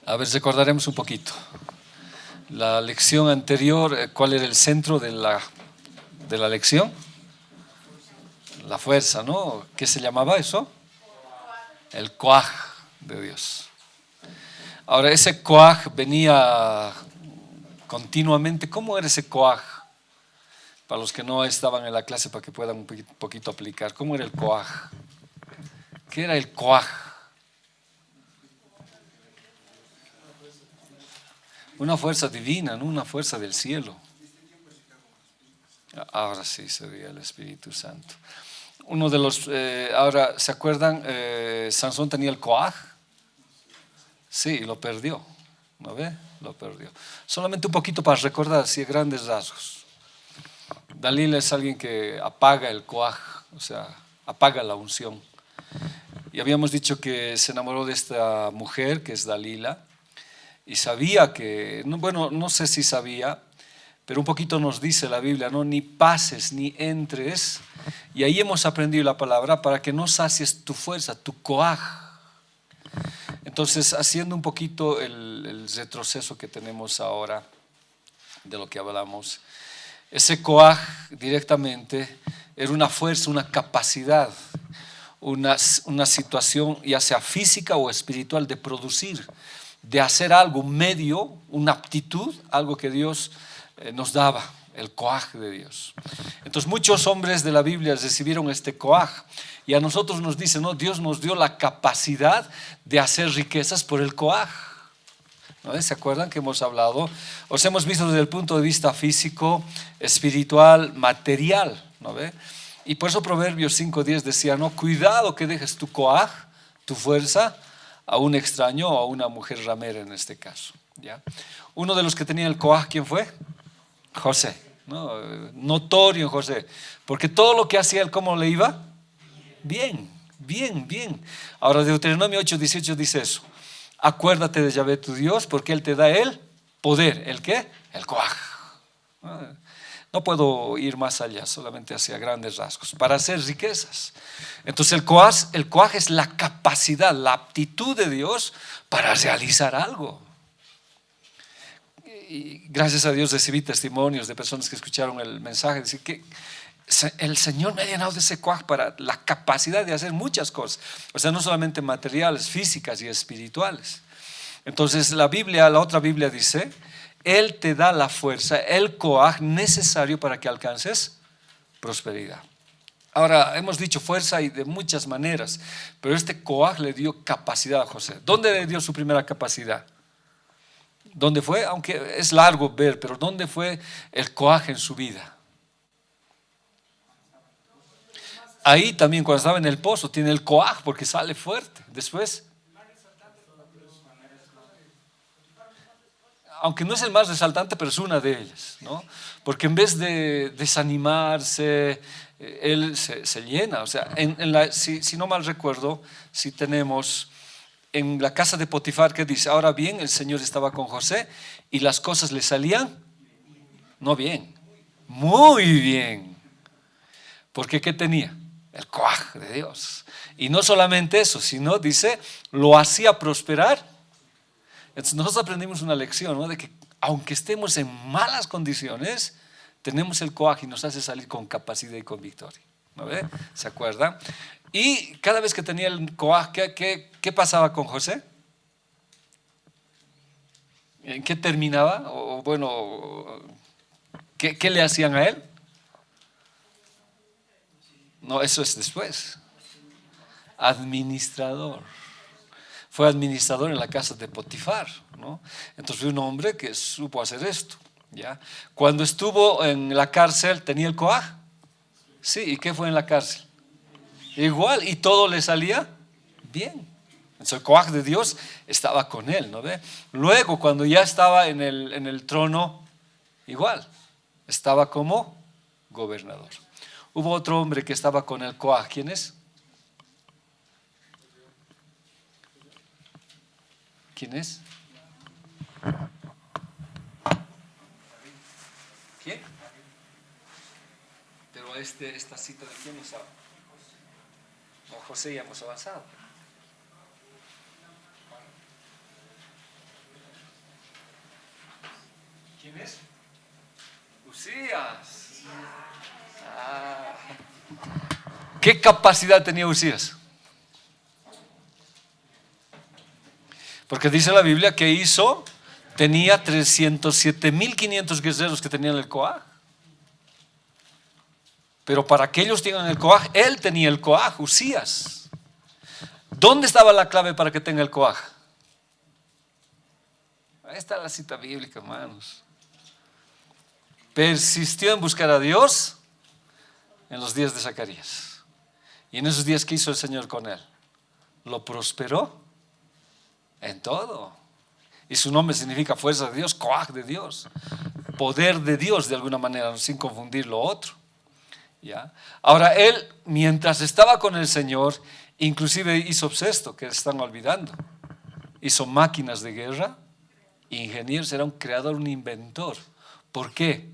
A ver, recordaremos un poquito. La lección anterior, ¿cuál era el centro de la lección? La fuerza, ¿no? ¿Qué se llamaba eso? El coaj de Dios. Ahora, ese coaj venía continuamente. ¿Cómo era ese coaj? Para los que no estaban en la clase, para que puedan un poquito aplicar. ¿Cómo era el coaj? ¿Qué era el coaj? Una fuerza divina, no una fuerza del cielo. Ahora sí sería el Espíritu Santo. Uno de los, ahora, ¿se acuerdan? Sansón tenía el coaj. Sí, lo perdió. ¿No ve? Lo perdió. Solamente un poquito para recordar, así a grandes rasgos. Dalila es alguien que apaga el coaj, o sea, apaga la unción. Y habíamos dicho que se enamoró de esta mujer, que es Dalila, y sabía que, bueno, no sé si sabía, pero un poquito nos dice la Biblia, ¿no? Ni pases ni entres. Y ahí hemos aprendido la palabra para que no sacies tu fuerza, tu coaj. Entonces, haciendo un poquito el retroceso que tenemos ahora de lo que hablamos, ese coaj directamente era una fuerza, una capacidad, una situación ya sea física o espiritual de producir, de hacer algo, un medio, una aptitud, algo que Dios nos daba, el coaj de Dios. Entonces muchos hombres de la Biblia recibieron este coaj y a nosotros nos dice, no, Dios nos dio la capacidad de hacer riquezas por el coaj. ¿No? ¿Se acuerdan que hemos hablado? Os hemos visto desde el punto de vista físico, espiritual, material, ¿no ve? Y por eso Proverbios 5:10 decía, no, cuidado que dejes tu coaj, tu fuerza, a un extraño o a una mujer ramera en este caso, ¿ya? Uno de los que tenía el coaj, ¿quién fue? José, ¿no? Notorio en José, porque todo lo que hacía él, ¿cómo le iba? Bien, bien, bien. Ahora Deuteronomio 8:18 dice eso. Acuérdate de Yahvé tu Dios, porque Él te da el poder. ¿El qué? El coaj. No puedo ir más allá, solamente hacia grandes rasgos, para hacer riquezas. Entonces el coaj es la capacidad, la aptitud de Dios para realizar algo. Y gracias a Dios recibí testimonios de personas que escucharon el mensaje, decir que el Señor me ha llenado de ese coaj para la capacidad de hacer muchas cosas, o sea, no solamente materiales, físicas y espirituales. Entonces la otra Biblia dice, Él te da la fuerza, el coaj necesario para que alcances prosperidad. Ahora, hemos dicho fuerza y de muchas maneras, pero este coaj le dio capacidad a José. ¿Dónde le dio su primera capacidad? ¿Dónde fue? Aunque es largo ver, pero ¿dónde fue el coaj en su vida? Ahí también cuando estaba en el pozo tiene el coaj porque sale fuerte. Después, aunque no es el más resaltante, pero es una de ellas, ¿no? Porque en vez de desanimarse, él se llena. O sea, si no mal recuerdo, si tenemos en la casa de Potifar que dice, ahora bien, el Señor estaba con José y las cosas le salían, no bien, muy bien. Porque ¿qué tenía? El coaj de Dios. Y no solamente eso, sino dice, lo hacía prosperar. Entonces nosotros aprendimos una lección, ¿no? De que aunque estemos en malas condiciones, tenemos el coaj y nos hace salir con capacidad y con victoria, ¿no ve? ¿Se acuerdan? Y cada vez que tenía el coaj, ¿qué pasaba con José? ¿En qué terminaba? O bueno, ¿qué le hacían a él? No, eso es después. Administrador. Fue administrador en la casa de Potifar, ¿no? Entonces fue un hombre que supo hacer esto, ¿ya? Cuando estuvo en la cárcel, ¿tenía el coaj? Sí, ¿y qué fue en la cárcel? Igual, y todo le salía bien. Entonces el coaj de Dios estaba con él, ¿no ve? Luego, cuando ya estaba en el trono, igual, estaba como gobernador. Hubo otro hombre que estaba con el coaj, ¿quién es? ¿Quién es? ¿Quién? Pero esta cita de quién es ahora. No, José ya hemos avanzado. Usías. ¿Qué capacidad tenía Usías? Porque dice la Biblia que tenía 307.500 guerreros que tenían el Coaj. Pero para que ellos tengan el Coaj, él tenía el Coaj, Usías. ¿Dónde estaba la clave para que tenga el Coaj? Ahí está la cita bíblica, hermanos. Persistió en buscar a Dios en los días de Zacarías. Y en esos días, ¿qué hizo el Señor con él? Lo prosperó en todo. Y su nombre significa fuerza de Dios, Coaj de Dios, poder de Dios de alguna manera, sin confundir lo otro. ¿Ya? Ahora él, mientras estaba con el Señor, inclusive hizo esto que están olvidando. Hizo máquinas de guerra, ingenieros, era un creador, un inventor. ¿Por qué?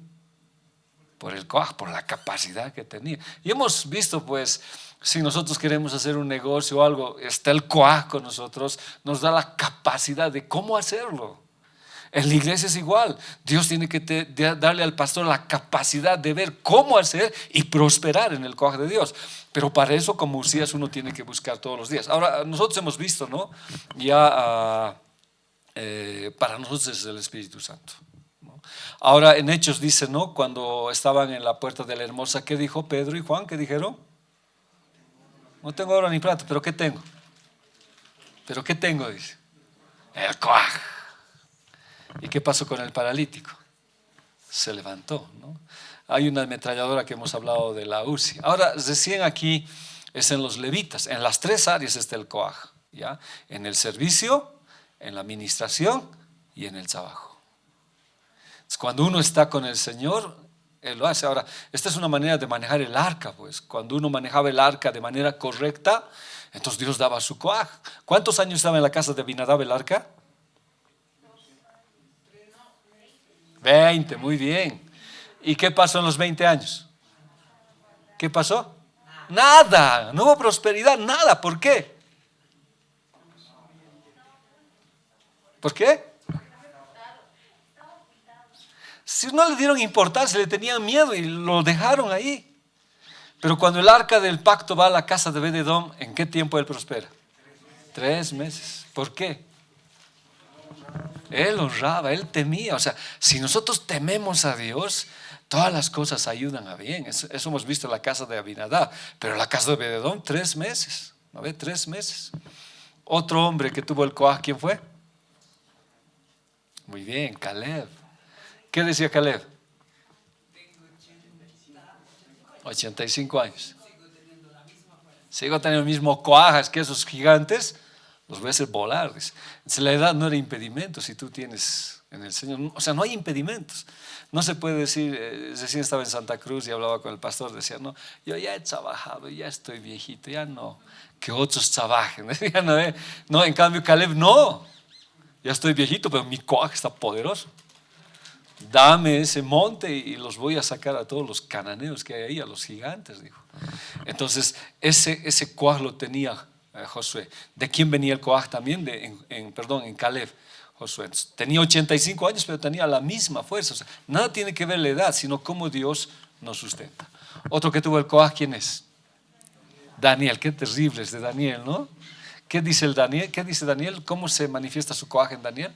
Por el Coaj, por la capacidad que tenía. Y hemos visto, pues, si nosotros queremos hacer un negocio o algo, está el Coaj con nosotros, nos da la capacidad de cómo hacerlo. En la iglesia es igual. Dios tiene que darle al pastor la capacidad de ver cómo hacer y prosperar en el Coaj de Dios. Pero para eso, como Usías, uno tiene que buscar todos los días. Ahora, nosotros hemos visto, ¿no? Ya para nosotros es el Espíritu Santo, ¿no? Ahora en Hechos dice, ¿no? Cuando estaban en la puerta de la hermosa, ¿qué dijo Pedro y Juan? ¿Qué dijeron? No tengo oro ni plata, ¿pero qué tengo? ¿Pero qué tengo? Dice. El Coaj. ¿Y qué pasó con el paralítico? Se levantó, ¿no? Hay una ametralladora que hemos hablado de la UCI. Ahora, recién aquí es en los levitas. En las tres áreas está el Coaj, ¿ya? En el servicio, en la administración y en el trabajo. Entonces, cuando uno está con el Señor, Él lo hace. Ahora, esta es una manera de manejar el arca, pues. Cuando uno manejaba el arca de manera correcta, entonces Dios daba su Coaj. ¿Cuántos años estaba en la casa de Abinadab el arca? 20, muy bien. ¿Y qué pasó en los 20 años? ¿Qué pasó? Nada, no hubo prosperidad, nada. ¿Por qué? ¿Por qué? Si no le dieron importancia, le tenían miedo y lo dejaron ahí. Pero cuando el arca del pacto va a la casa de Obed-Edom, ¿en qué tiempo él prospera? 3 meses. ¿Por qué? Él honraba, él temía. O sea, si nosotros tememos a Dios, todas las cosas ayudan a bien. Eso hemos visto en la casa de Abinadab. Pero en la casa de Obed-Edom, 3 meses. ¿No ve? 3 meses. Otro hombre que tuvo el Coaj, ¿quién fue? Muy bien, Caleb. ¿Qué decía Caleb? 85 años. Sigo teniendo el mismo Coaj, es que esos gigantes los voy a hacer volar. Dice. Entonces, la edad no era impedimento si tú tienes en el Señor. O sea, no hay impedimentos. No se puede decir, recién estaba en Santa Cruz y hablaba con el pastor, decía, no, yo ya he trabajado, ya estoy viejito, ya no, que otros trabajen. Ya no, no, en cambio Caleb no, ya estoy viejito, pero mi Coaj está poderoso. Dame ese monte y los voy a sacar a todos los cananeos que hay ahí, a los gigantes, dijo. Entonces, ese Coaj lo tenía Josué. ¿De quién venía el Coaj también? En Caleb. Josué tenía 85 años, pero tenía la misma fuerza. O sea, nada tiene que ver la edad, sino cómo Dios nos sustenta. Otro que tuvo el Coaj, ¿quién es? Daniel. Qué terrible es de Daniel, ¿no? ¿Qué dice el Daniel? ¿Qué dice Daniel? ¿Cómo se manifiesta su Coaj en Daniel?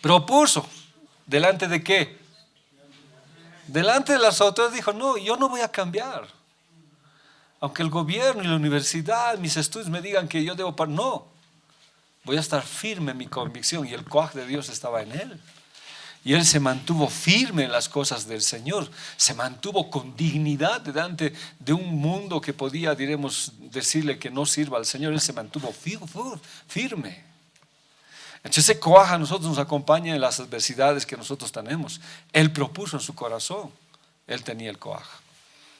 Propuso. ¿Delante de qué? Delante de las autoridades dijo, no, yo no voy a cambiar. Aunque el gobierno y la universidad, mis estudios me digan que yo debo parar, no. Voy a estar firme en mi convicción. Y el Coaj de Dios estaba en él. Y él se mantuvo firme en las cosas del Señor. Se mantuvo con dignidad delante de un mundo que podía, diremos, decirle que no sirva al Señor. Él se mantuvo firme. Entonces ese Coaj a nosotros nos acompaña en las adversidades que nosotros tenemos. Él propuso en su corazón. Él tenía el Coaj.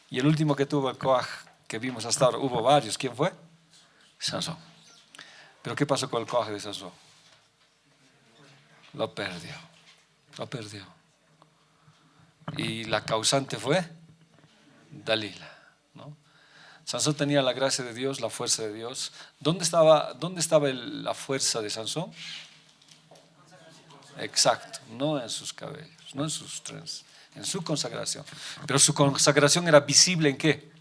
Y el último que tuvo el Coaj que vimos hasta ahora, hubo varios. ¿Quién fue? Sansón. Pero ¿qué pasó con el Coaj de Sansón? Lo perdió. Y la causante fue Dalila, ¿no? Sansón tenía la gracia de Dios, la fuerza de Dios. ¿Dónde estaba la fuerza de Sansón? Exacto, no en sus cabellos, no en sus trenzas, en su consagración. Pero su consagración era visible ¿en qué?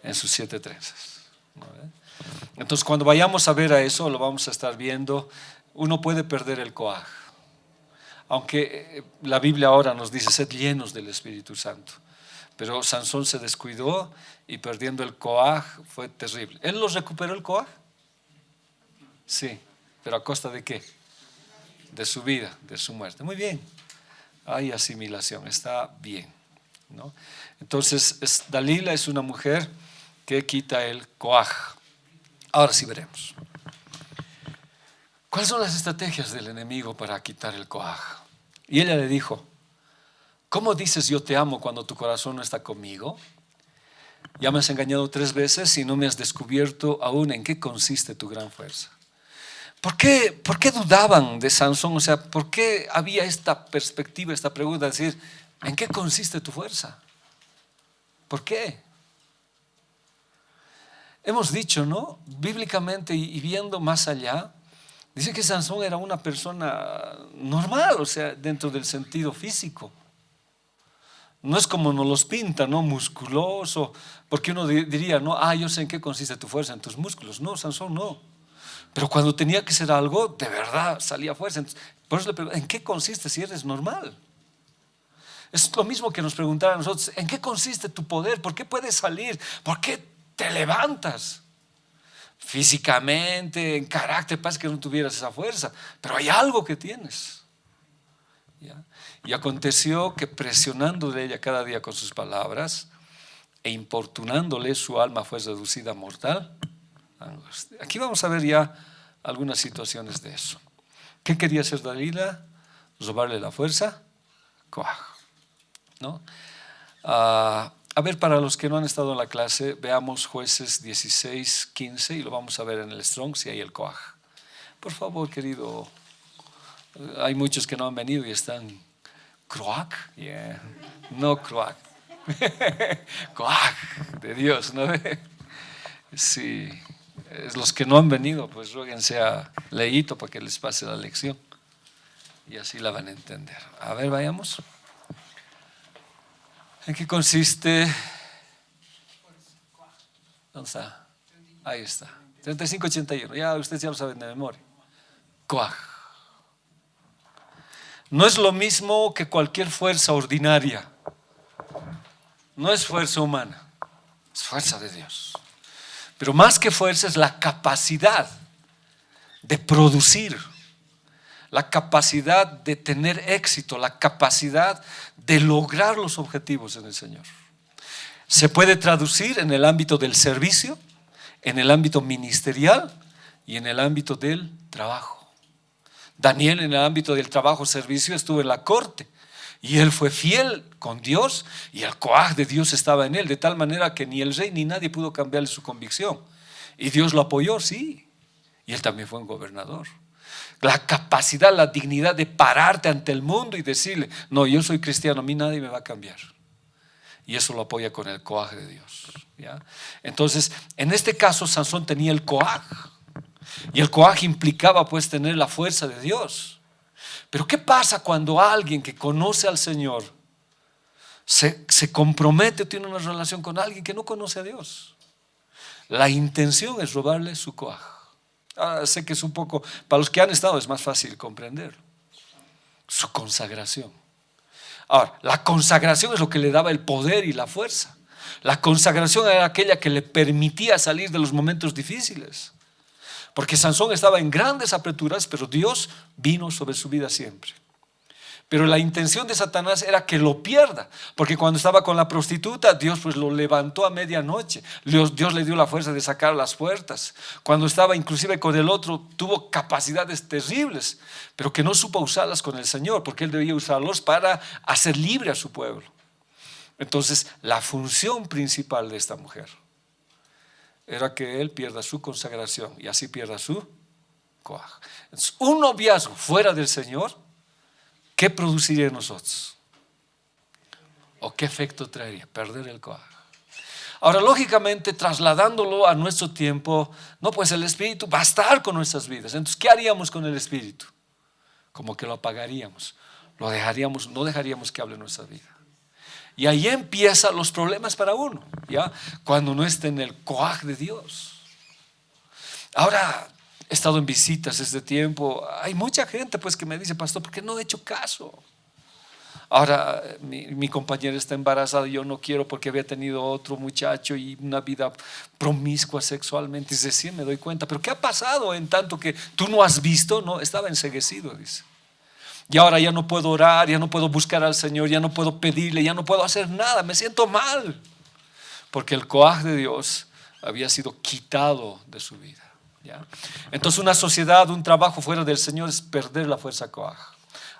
En sus 7 trenzas. ¿No? Entonces cuando vayamos a ver a eso, lo vamos a estar viendo. Uno puede perder el coaj, aunque la Biblia ahora nos dice sed llenos del Espíritu Santo. Pero Sansón se descuidó y perdiendo el coaj fue terrible. ¿Él lo recuperó el coaj? Sí, pero ¿a costa de qué? De su vida, de su muerte. Muy bien, hay asimilación, está bien, ¿no? Entonces Dalila es una mujer que quita el coaj. Ahora sí veremos. ¿Cuáles son las estrategias del enemigo para quitar el coaj? Y ella le dijo: ¿cómo dices yo te amo cuando tu corazón no está conmigo? Ya me has engañado 3 veces y no me has descubierto aún en qué consiste tu gran fuerza. ¿Por qué dudaban de Sansón? O sea, ¿por qué había esta perspectiva, esta pregunta? Es decir, ¿en qué consiste tu fuerza? ¿Por qué? Hemos dicho, ¿no? Bíblicamente y viendo más allá, dice que Sansón era una persona normal, o sea, dentro del sentido físico. No es como nos los pinta, ¿no? Musculoso, porque uno diría, no, yo sé en qué consiste tu fuerza, en tus músculos. No, Sansón no. Pero cuando tenía que ser algo, de verdad salía fuerza. Entonces, por eso le pregunto, ¿en qué consiste si eres normal? Es lo mismo que nos preguntaran a nosotros, ¿en qué consiste tu poder? ¿Por qué puedes salir? ¿Por qué te levantas? Físicamente, en carácter, parece que no tuvieras esa fuerza, pero hay algo que tienes. ¿Ya? Y aconteció que presionándole ella cada día con sus palabras e importunándole, su alma fue reducida a mortal angustia. Aquí vamos a ver ya algunas situaciones de eso. ¿Qué quería hacer Dalila? Robarle la fuerza, coaj, ¿no? A ver, para los que no han estado en la clase, veamos Jueces 16, 15 y lo vamos a ver en el Strong si hay el coaj. Por favor, querido, hay muchos que no han venido y están croac, yeah. No croac, coaj de Dios, ¿no? Sí. Los que no han venido, pues ruéguense a Leito para que les pase la lección y así la van a entender. A ver, vayamos. ¿En qué consiste? ¿Dónde está? Ahí está. 3581. Ya ustedes ya lo saben de memoria. Coaj. No es lo mismo que cualquier fuerza ordinaria. No es fuerza humana, es fuerza de Dios. Pero más que fuerza es la capacidad de producir, la capacidad de tener éxito, la capacidad de lograr los objetivos en el Señor. Se puede traducir en el ámbito del servicio, en el ámbito ministerial y en el ámbito del trabajo. Daniel en el ámbito del trabajo, servicio, estuvo en la corte y él fue fiel con Dios y el coaj de Dios estaba en él, de tal manera que ni el rey ni nadie pudo cambiarle su convicción. Y Dios lo apoyó, sí, y él también fue un gobernador. La capacidad, la dignidad de pararte ante el mundo y decirle, no, yo soy cristiano, a mí nadie me va a cambiar. Y eso lo apoya con el coaj de Dios, ¿ya? Entonces, en este caso Sansón tenía el coaj, y el coaj implicaba pues tener la fuerza de Dios. Pero ¿qué pasa cuando alguien que conoce al Señor se compromete o tiene una relación con alguien que no conoce a Dios? La intención es robarle su coaj. Sé que es un poco, para los que han estado es más fácil comprender. Su consagración. Ahora, la consagración es lo que le daba el poder y la fuerza. La consagración era aquella que le permitía salir de los momentos difíciles. Porque Sansón estaba en grandes apreturas, pero Dios vino sobre su vida siempre. Pero la intención de Satanás era que lo pierda, porque cuando estaba con la prostituta, Dios pues lo levantó a medianoche. Dios le dio la fuerza de sacar las puertas. Cuando estaba inclusive con el otro, tuvo capacidades terribles, pero que no supo usarlas con el Señor, porque Él debía usarlos para hacer libre a su pueblo. Entonces, la función principal de esta mujer era que él pierda su consagración y así pierda su coaj. Entonces, un noviazgo fuera del Señor, ¿qué produciría en nosotros? ¿O qué efecto traería? Perder el coaj. Ahora, lógicamente, trasladándolo a nuestro tiempo, no, pues el Espíritu va a estar con nuestras vidas. Entonces, ¿qué haríamos con el Espíritu? como que lo apagaríamos, lo dejaríamos, no dejaríamos que hable nuestra vida. Y ahí empiezan los problemas para uno, ¿ya? Cuando no está en el coaj de Dios. Ahora he estado en visitas este tiempo. Hay mucha gente pues que me dice: pastor, ¿por qué no he hecho caso? Ahora mi compañera está embarazada y yo no quiero porque había tenido otro muchacho y una vida promiscua sexualmente. Es decir, me doy cuenta, pero ¿qué ha pasado en tanto que tú no has visto? No, estaba enceguecido, dice. Y ahora ya no puedo orar, ya no puedo buscar al Señor, ya no puedo pedirle, ya no puedo hacer nada, me siento mal. Porque el coaj de Dios había sido quitado de su vida, ¿ya? Entonces una sociedad, un trabajo fuera del Señor es perder la fuerza coaj.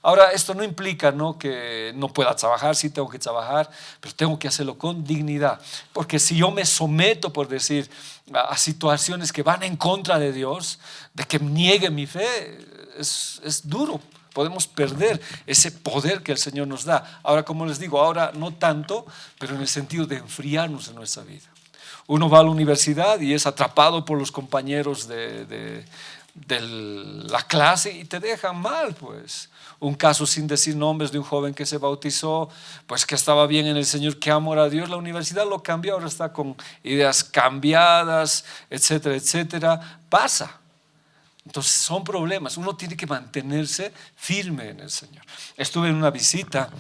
Ahora esto no implica, ¿no?, que no pueda trabajar, sí tengo que trabajar, pero tengo que hacerlo con dignidad. Porque si yo me someto, por decir, a situaciones que van en contra de Dios, de que niegue mi fe, es duro. Podemos perder ese poder que el Señor nos da. Ahora, como les digo, ahora no tanto, pero en el sentido de enfriarnos en nuestra vida. Uno va a la universidad y es atrapado por los compañeros de la clase y te dejan mal, pues. Un caso, sin decir nombres, de un joven que se bautizó, pues que estaba bien en el Señor, que amor a Dios. La universidad lo cambió, ahora está con ideas cambiadas, etcétera, etcétera. Pasa. Entonces son problemas, uno tiene que mantenerse firme en el Señor. Estuve en una visita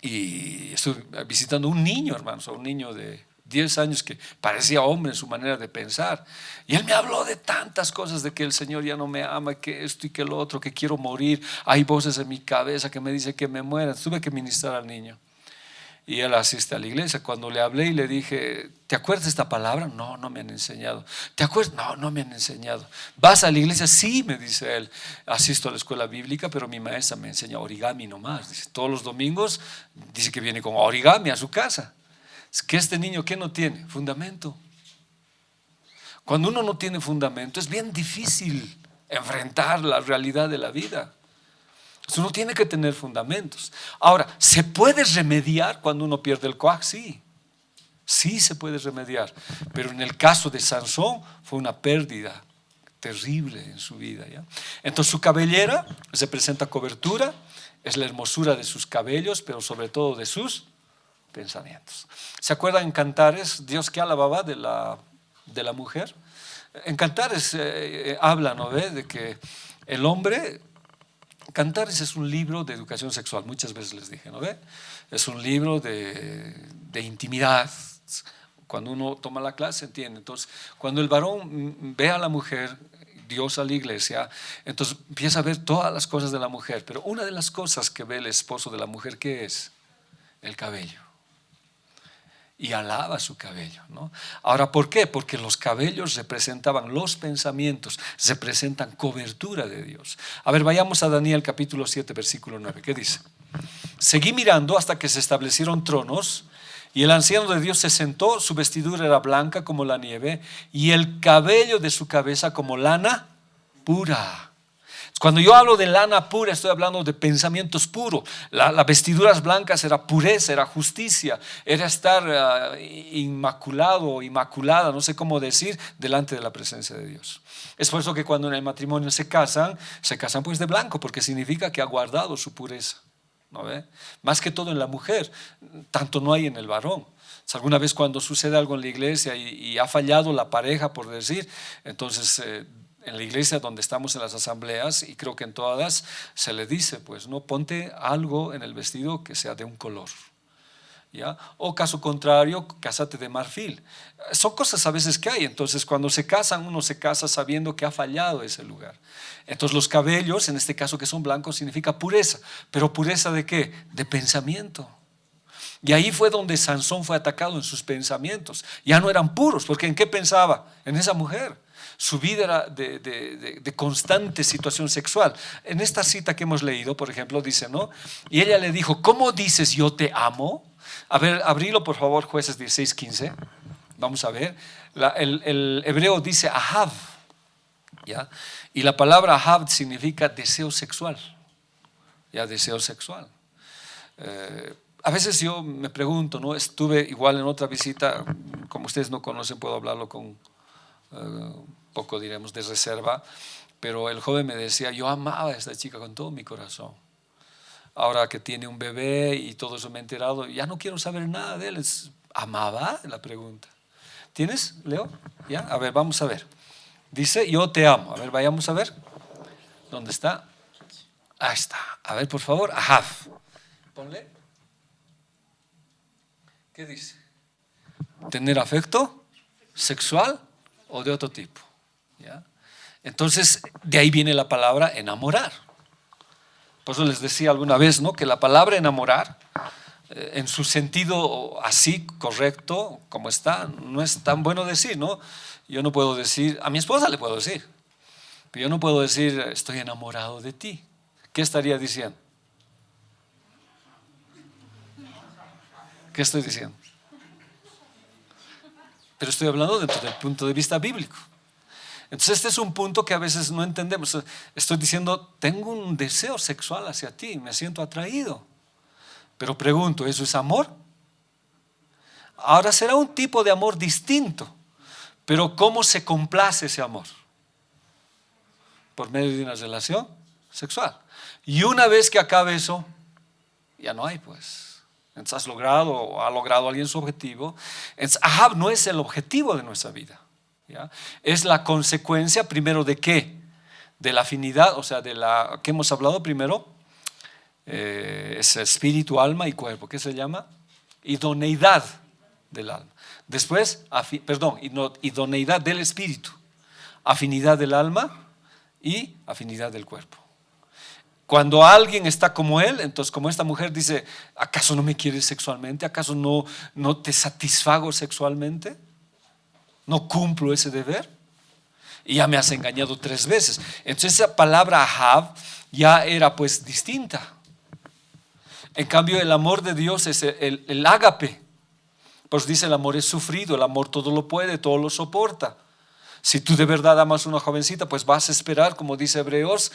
y estuve visitando un niño, hermanos, a un niño de 10 años que parecía hombre en su manera de pensar. Y él me habló de tantas cosas, de que el Señor ya no me ama, que esto y que lo otro, que quiero morir. Hay voces en mi cabeza que me dicen que me muera. Tuve que ministrar al niño. Y él asiste a la iglesia. Cuando le hablé y le dije: ¿te acuerdas de esta palabra? No, no me han enseñado. ¿Te acuerdas? No, no me han enseñado. ¿Vas a la iglesia? Sí, me dice él. Asisto a la escuela bíblica, pero mi maestra me enseña origami nomás. Dice, todos los domingos dice que viene con origami a su casa. Es que este niño, ¿qué no tiene? Fundamento. Cuando uno no tiene fundamento es bien difícil enfrentar la realidad de la vida. Uno tiene que tener fundamentos. Ahora, ¿se puede remediar cuando uno pierde el coaj? Sí, sí se puede remediar. Pero en el caso de Sansón fue una pérdida terrible en su vida, ¿ya? Entonces su cabellera representa cobertura, es la hermosura de sus cabellos, pero sobre todo de sus pensamientos. ¿Se acuerdan en Cantares, Dios que alababa de la mujer? En Cantares habla, ¿no ve?, de que el hombre... Cantares es un libro de educación sexual, muchas veces les dije, ¿no ve? Es un libro de intimidad. Cuando uno toma la clase entiende. Entonces, cuando el varón ve a la mujer, Dios a la iglesia, entonces empieza a ver todas las cosas de la mujer. Pero una de las cosas que ve el esposo de la mujer, ¿qué es? El cabello. Y alaba su cabello, ¿no? Ahora, ¿por qué? Porque los cabellos representaban los pensamientos, representan cobertura de Dios. A ver, vayamos a Daniel capítulo 7, versículo 9. ¿Qué dice? Seguí mirando hasta que se establecieron tronos y el anciano de Dios se sentó, su vestidura era blanca como la nieve y el cabello de su cabeza como lana pura. Cuando yo hablo de lana pura, estoy hablando de pensamientos puros. Las vestiduras blancas era pureza, era justicia, era estar inmaculado o inmaculada, no sé cómo decir, delante de la presencia de Dios. Es por eso que cuando en el matrimonio se casan pues de blanco, porque significa que ha guardado su pureza, ¿no ve? Más que todo en la mujer, tanto no hay en el varón. Alguna vez cuando sucede algo en la iglesia y ha fallado la pareja, por decir, entonces... en la iglesia donde estamos en las asambleas, y creo que en todas, se le dice, pues, no, ponte algo en el vestido que sea de un color, ¿ya? O caso contrario, cásate de marfil. Son cosas a veces que hay. Entonces cuando se casan, uno se casa sabiendo que ha fallado ese lugar. Entonces los cabellos, en este caso que son blancos, significa pureza. ¿Pero pureza de qué? De pensamiento. Y ahí fue donde Sansón fue atacado en sus pensamientos. Ya no eran puros, porque ¿en qué pensaba? En esa mujer. Su vida era de constante situación sexual. En esta cita que hemos leído, por ejemplo, dice, ¿no? Y ella le dijo: ¿cómo dices yo te amo? A ver, abrilo por favor, Jueces 16:15. Vamos a ver. El hebreo dice ahab, ¿ya? Y la palabra ahab significa deseo sexual, ¿ya? Deseo sexual. A veces yo me pregunto, ¿no? Estuve igual en otra visita, como ustedes no conocen, puedo hablarlo con poco, diremos, de reserva. Pero el joven me decía, yo amaba a esta chica con todo mi corazón. Ahora que tiene un bebé y todo eso me he enterado, ya no quiero saber nada de él. ¿Amaba? La pregunta. ¿Tienes, Leo? ¿Ya? A ver, vamos a ver. Dice, yo te amo. A ver, vayamos a ver. ¿Dónde está? Ahí está. A ver, por favor. Ahav. Ponle. ¿Qué dice? ¿Tener afecto sexual o de otro tipo? ¿Ya? Entonces, de ahí viene la palabra enamorar. Por eso les decía alguna vez, ¿no?, que la palabra enamorar, en su sentido así correcto como está, no es tan bueno decir, ¿no? Yo no puedo decir, a mi esposa le puedo decir, pero yo no puedo decir estoy enamorado de ti. ¿Qué estaría diciendo? ¿Qué estoy diciendo? Pero estoy hablando desde el punto de vista bíblico. Entonces este es un punto que a veces no entendemos. Estoy diciendo, tengo un deseo sexual hacia ti, me siento atraído. Pero pregunto, ¿eso es amor? Ahora será un tipo de amor distinto, pero ¿cómo se complace ese amor? Por medio de una relación sexual. Y una vez que acabe eso, ya no hay, pues. Entonces has logrado o ha logrado alguien su objetivo. Entonces, Ahab no es el objetivo de nuestra vida, ¿ya? Es la consecuencia primero de qué, de la afinidad, o sea, de la que hemos hablado primero, es espíritu, alma y cuerpo. ¿Qué se llama? Idoneidad del alma. Después, idoneidad del espíritu, afinidad del alma y afinidad del cuerpo. Cuando alguien está como él, entonces como esta mujer dice, ¿acaso no me quieres sexualmente? ¿Acaso no te satisfago sexualmente? ¿No cumplo ese deber? Y ya me has engañado 3 veces. Entonces esa palabra Ahab ya era pues distinta. En cambio el amor de Dios es el ágape. Pues dice, el amor es sufrido, el amor todo lo puede, todo lo soporta. Si tú de verdad amas a una jovencita, pues vas a esperar, como dice Hebreos,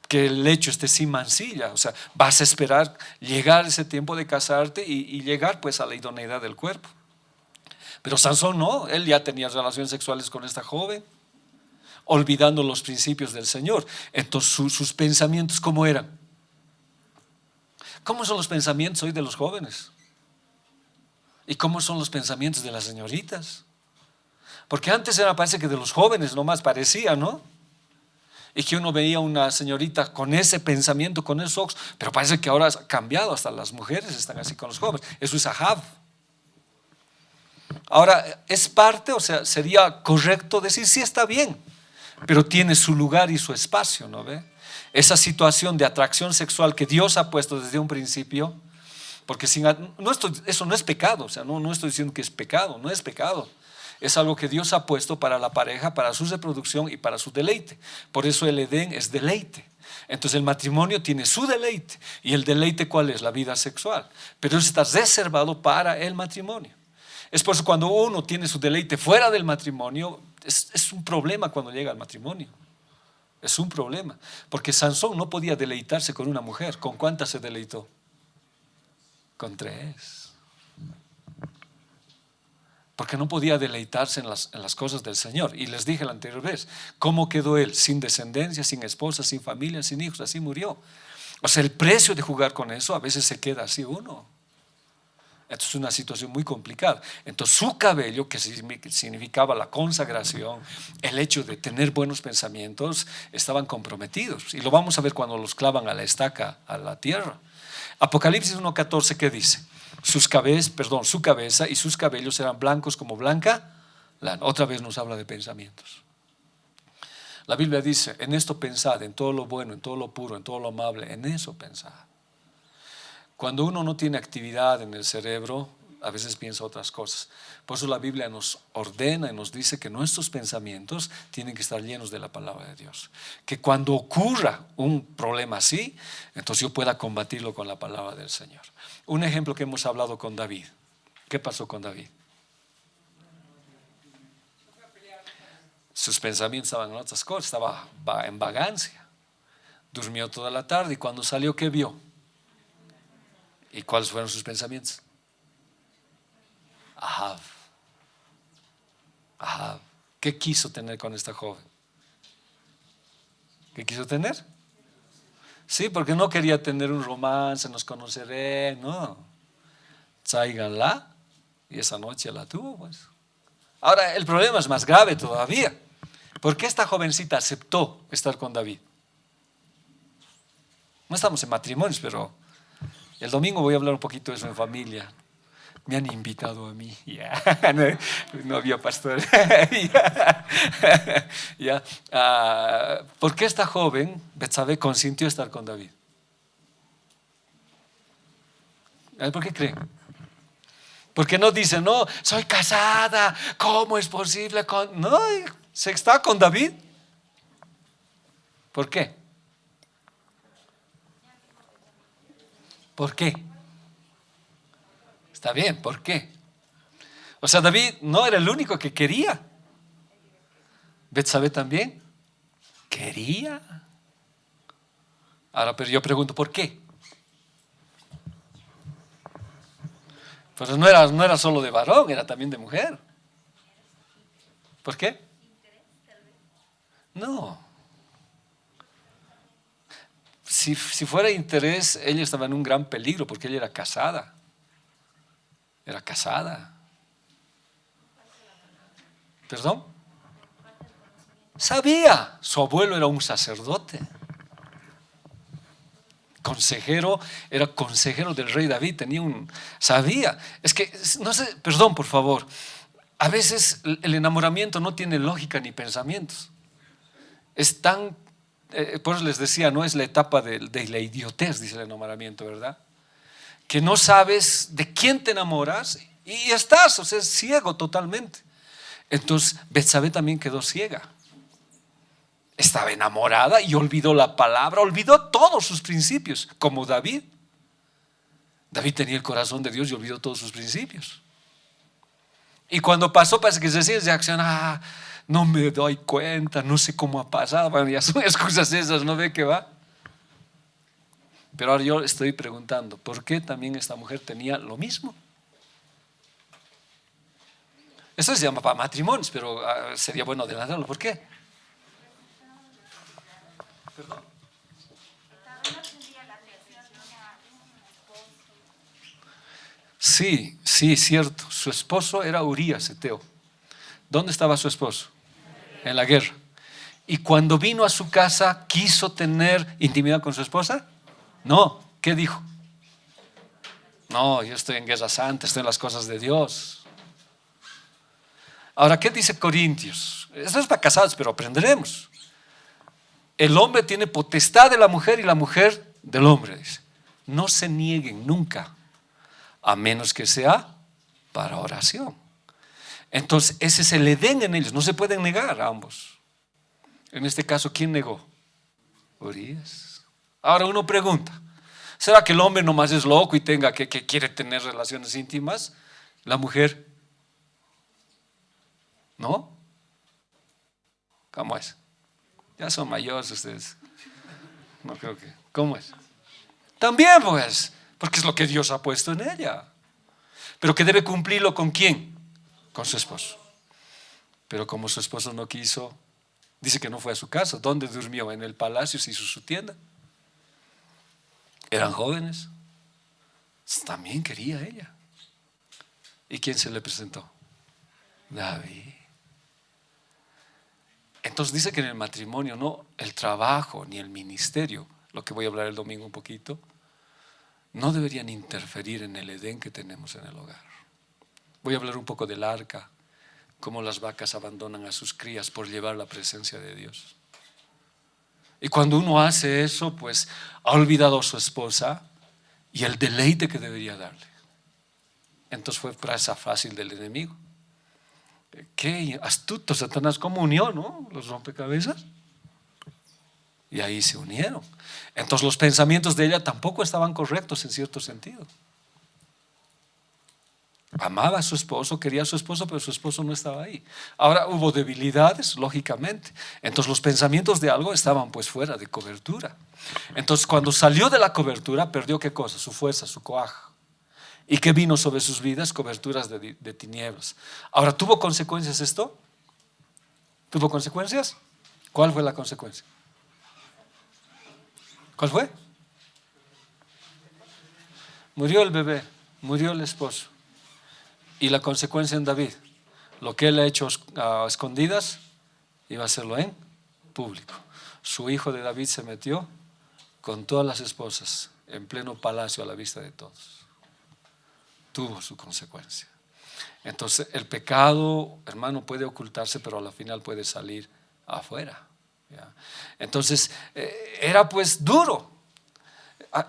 que el lecho esté sin mancilla. O sea, vas a esperar llegar ese tiempo de casarte y llegar pues a la idoneidad del cuerpo. Pero Sansón no, él ya tenía relaciones sexuales con esta joven, olvidando los principios del Señor. Entonces sus pensamientos, ¿cómo eran? ¿Cómo son los pensamientos hoy de los jóvenes? ¿Y cómo son los pensamientos de las señoritas? Porque antes parece que de los jóvenes nomás parecía, ¿no? Y que uno veía una señorita con ese pensamiento, con esos ojos, pero parece que ahora ha cambiado, hasta las mujeres están así con los jóvenes. Eso es Ahab. Ahora, es parte, o sea, sería correcto decir, sí, está bien, pero tiene su lugar y su espacio, ¿no ve? Esa situación de atracción sexual que Dios ha puesto desde un principio, porque eso no es pecado, o sea, no estoy diciendo que es pecado, no es pecado. Es algo que Dios ha puesto para la pareja, para su reproducción y para su deleite. Por eso el Edén es deleite. Entonces el matrimonio tiene su deleite. ¿Y el deleite cuál es? La vida sexual. Pero eso está reservado para el matrimonio. Es por eso cuando uno tiene su deleite fuera del matrimonio, es un problema cuando llega al matrimonio. Es un problema. Porque Sansón no podía deleitarse con una mujer. ¿Con cuántas se deleitó? Con 3. Porque no podía deleitarse en las cosas del Señor. Y les dije la anterior vez, ¿cómo quedó él? Sin descendencia, sin esposa, sin familia, sin hijos, así murió. O sea, el precio de jugar con eso a veces se queda así uno. Esto es una situación muy complicada. Entonces su cabello, que significaba la consagración, el hecho de tener buenos pensamientos, estaban comprometidos. Y lo vamos a ver cuando los clavan a la estaca, a la tierra. Apocalipsis 1:14, ¿qué dice? Su cabeza y sus cabellos eran blancos como blanca lana. Otra vez nos habla de pensamientos. La Biblia dice, en esto pensad, en todo lo bueno, en todo lo puro, en todo lo amable, en eso pensad. Cuando uno no tiene actividad en el cerebro, a veces piensa otras cosas. Por eso la Biblia nos ordena y nos dice que nuestros pensamientos tienen que estar llenos de la palabra de Dios. Que cuando ocurra un problema así, entonces yo pueda combatirlo con la palabra del Señor. Un ejemplo que hemos hablado con David. ¿Qué pasó con David? Sus pensamientos estaban en otras cosas, estaba en vagancia. Durmió toda la tarde y cuando salió, ¿qué vio? ¿Y cuáles fueron sus pensamientos? Ahab. ¿Qué quiso tener con esta joven? ¿Qué quiso tener? Sí, porque no quería tener un romance, nos conoceré, no. Tráiganla. Y esa noche la tuvo, pues. Ahora, el problema es más grave todavía. ¿Por qué esta jovencita aceptó estar con David? No estamos en matrimonios, pero el domingo voy a hablar un poquito de eso en familia. Me han invitado a mí. Ya. No había pastor. Ya. ¿Por qué esta joven, Betsabé, consintió estar con David? ¿Por qué creen? Porque no dice, no, soy casada, ¿cómo es posible? No, se está con David. ¿Por qué? ¿Por qué? Está bien, ¿por qué? O sea, David no era el único que quería. Betsabé también quería. Ahora, pero yo pregunto, ¿por qué? Pues no era solo de varón, era también de mujer. ¿Por qué? No. Si fuera interés, ella estaba en un gran peligro porque ella era casada. Era casada. ¿Perdón? Sabía, su abuelo era un sacerdote. Consejero, era consejero del rey David, sabía. Es que, no sé, perdón por favor, a veces el enamoramiento no tiene lógica ni pensamientos. Es tan, por eso les decía, no es la etapa de la idiotez, dice el enamoramiento, ¿verdad? Que no sabes de quién te enamoras y estás, o sea, es ciego totalmente. Entonces, Betsabé también quedó ciega. Estaba enamorada y olvidó la palabra, olvidó todos sus principios, como David. David tenía el corazón de Dios y olvidó todos sus principios. Y cuando pasó, parece que se decía de acción, no me doy cuenta, no sé cómo ha pasado. Bueno, ya son excusas esas, ¿no ve que va? Pero ahora yo estoy preguntando, ¿por qué también esta mujer tenía lo mismo? Esto se llama para matrimonios, pero sería bueno adelantarlo. ¿Por qué? Perdón. Sí, cierto. Su esposo era Urías, eteo. ¿Dónde estaba su esposo? En la guerra. Y cuando vino a su casa, ¿quiso tener intimidad con su esposa? No. ¿Qué dijo? No, yo estoy en guerra santa, estoy en las cosas de Dios. Ahora, ¿qué dice Corintios? Esto es para casados, pero aprenderemos. El hombre tiene potestad de la mujer y la mujer del hombre, dice. No se nieguen nunca, a menos que sea para oración. Entonces, ese es el Edén en ellos, no se pueden negar a ambos. En este caso, ¿quién negó? Urías. Ahora uno pregunta, ¿será que el hombre nomás es loco y que quiere tener relaciones íntimas? La mujer, ¿no? ¿Cómo es? Ya son mayores ustedes. No creo que. ¿Cómo es? También pues, porque es lo que Dios ha puesto en ella. Pero que debe cumplirlo ¿con quién? Con su esposo. Pero como su esposo no quiso, dice que no fue a su casa. ¿Dónde durmió? En el palacio, se hizo su tienda. Eran jóvenes. También quería ella. ¿Y quién se le presentó? David. Entonces dice que en el matrimonio no el trabajo ni el ministerio, lo que voy a hablar el domingo un poquito, no deberían interferir en el Edén que tenemos en el hogar. Voy a hablar un poco del arca, cómo las vacas abandonan a sus crías por llevar la presencia de Dios. Y cuando uno hace eso, pues ha olvidado a su esposa y el deleite que debería darle. Entonces fue presa fácil del enemigo. Qué astuto Satanás, cómo unió, ¿no? Los rompecabezas. Y ahí se unieron. Entonces los pensamientos de ella tampoco estaban correctos en cierto sentido. Amaba a su esposo, quería a su esposo, pero su esposo no estaba ahí. Ahora hubo debilidades, lógicamente. Entonces los pensamientos de algo estaban pues fuera de cobertura. Entonces cuando salió de la cobertura, perdió ¿qué cosa? Su fuerza, su coaja. ¿Y qué vino sobre sus vidas? Coberturas de tinieblas. Ahora, ¿tuvo consecuencias esto? ¿Tuvo consecuencias? ¿Cuál fue la consecuencia? ¿Cuál fue? Murió el bebé, murió el esposo. Y la consecuencia en David, lo que él ha hecho a escondidas, iba a hacerlo en público. Su hijo de David se metió con todas las esposas en pleno palacio a la vista de todos. Tuvo su consecuencia. Entonces el pecado, hermano, puede ocultarse, pero a la final puede salir afuera, ¿ya? Entonces era pues duro.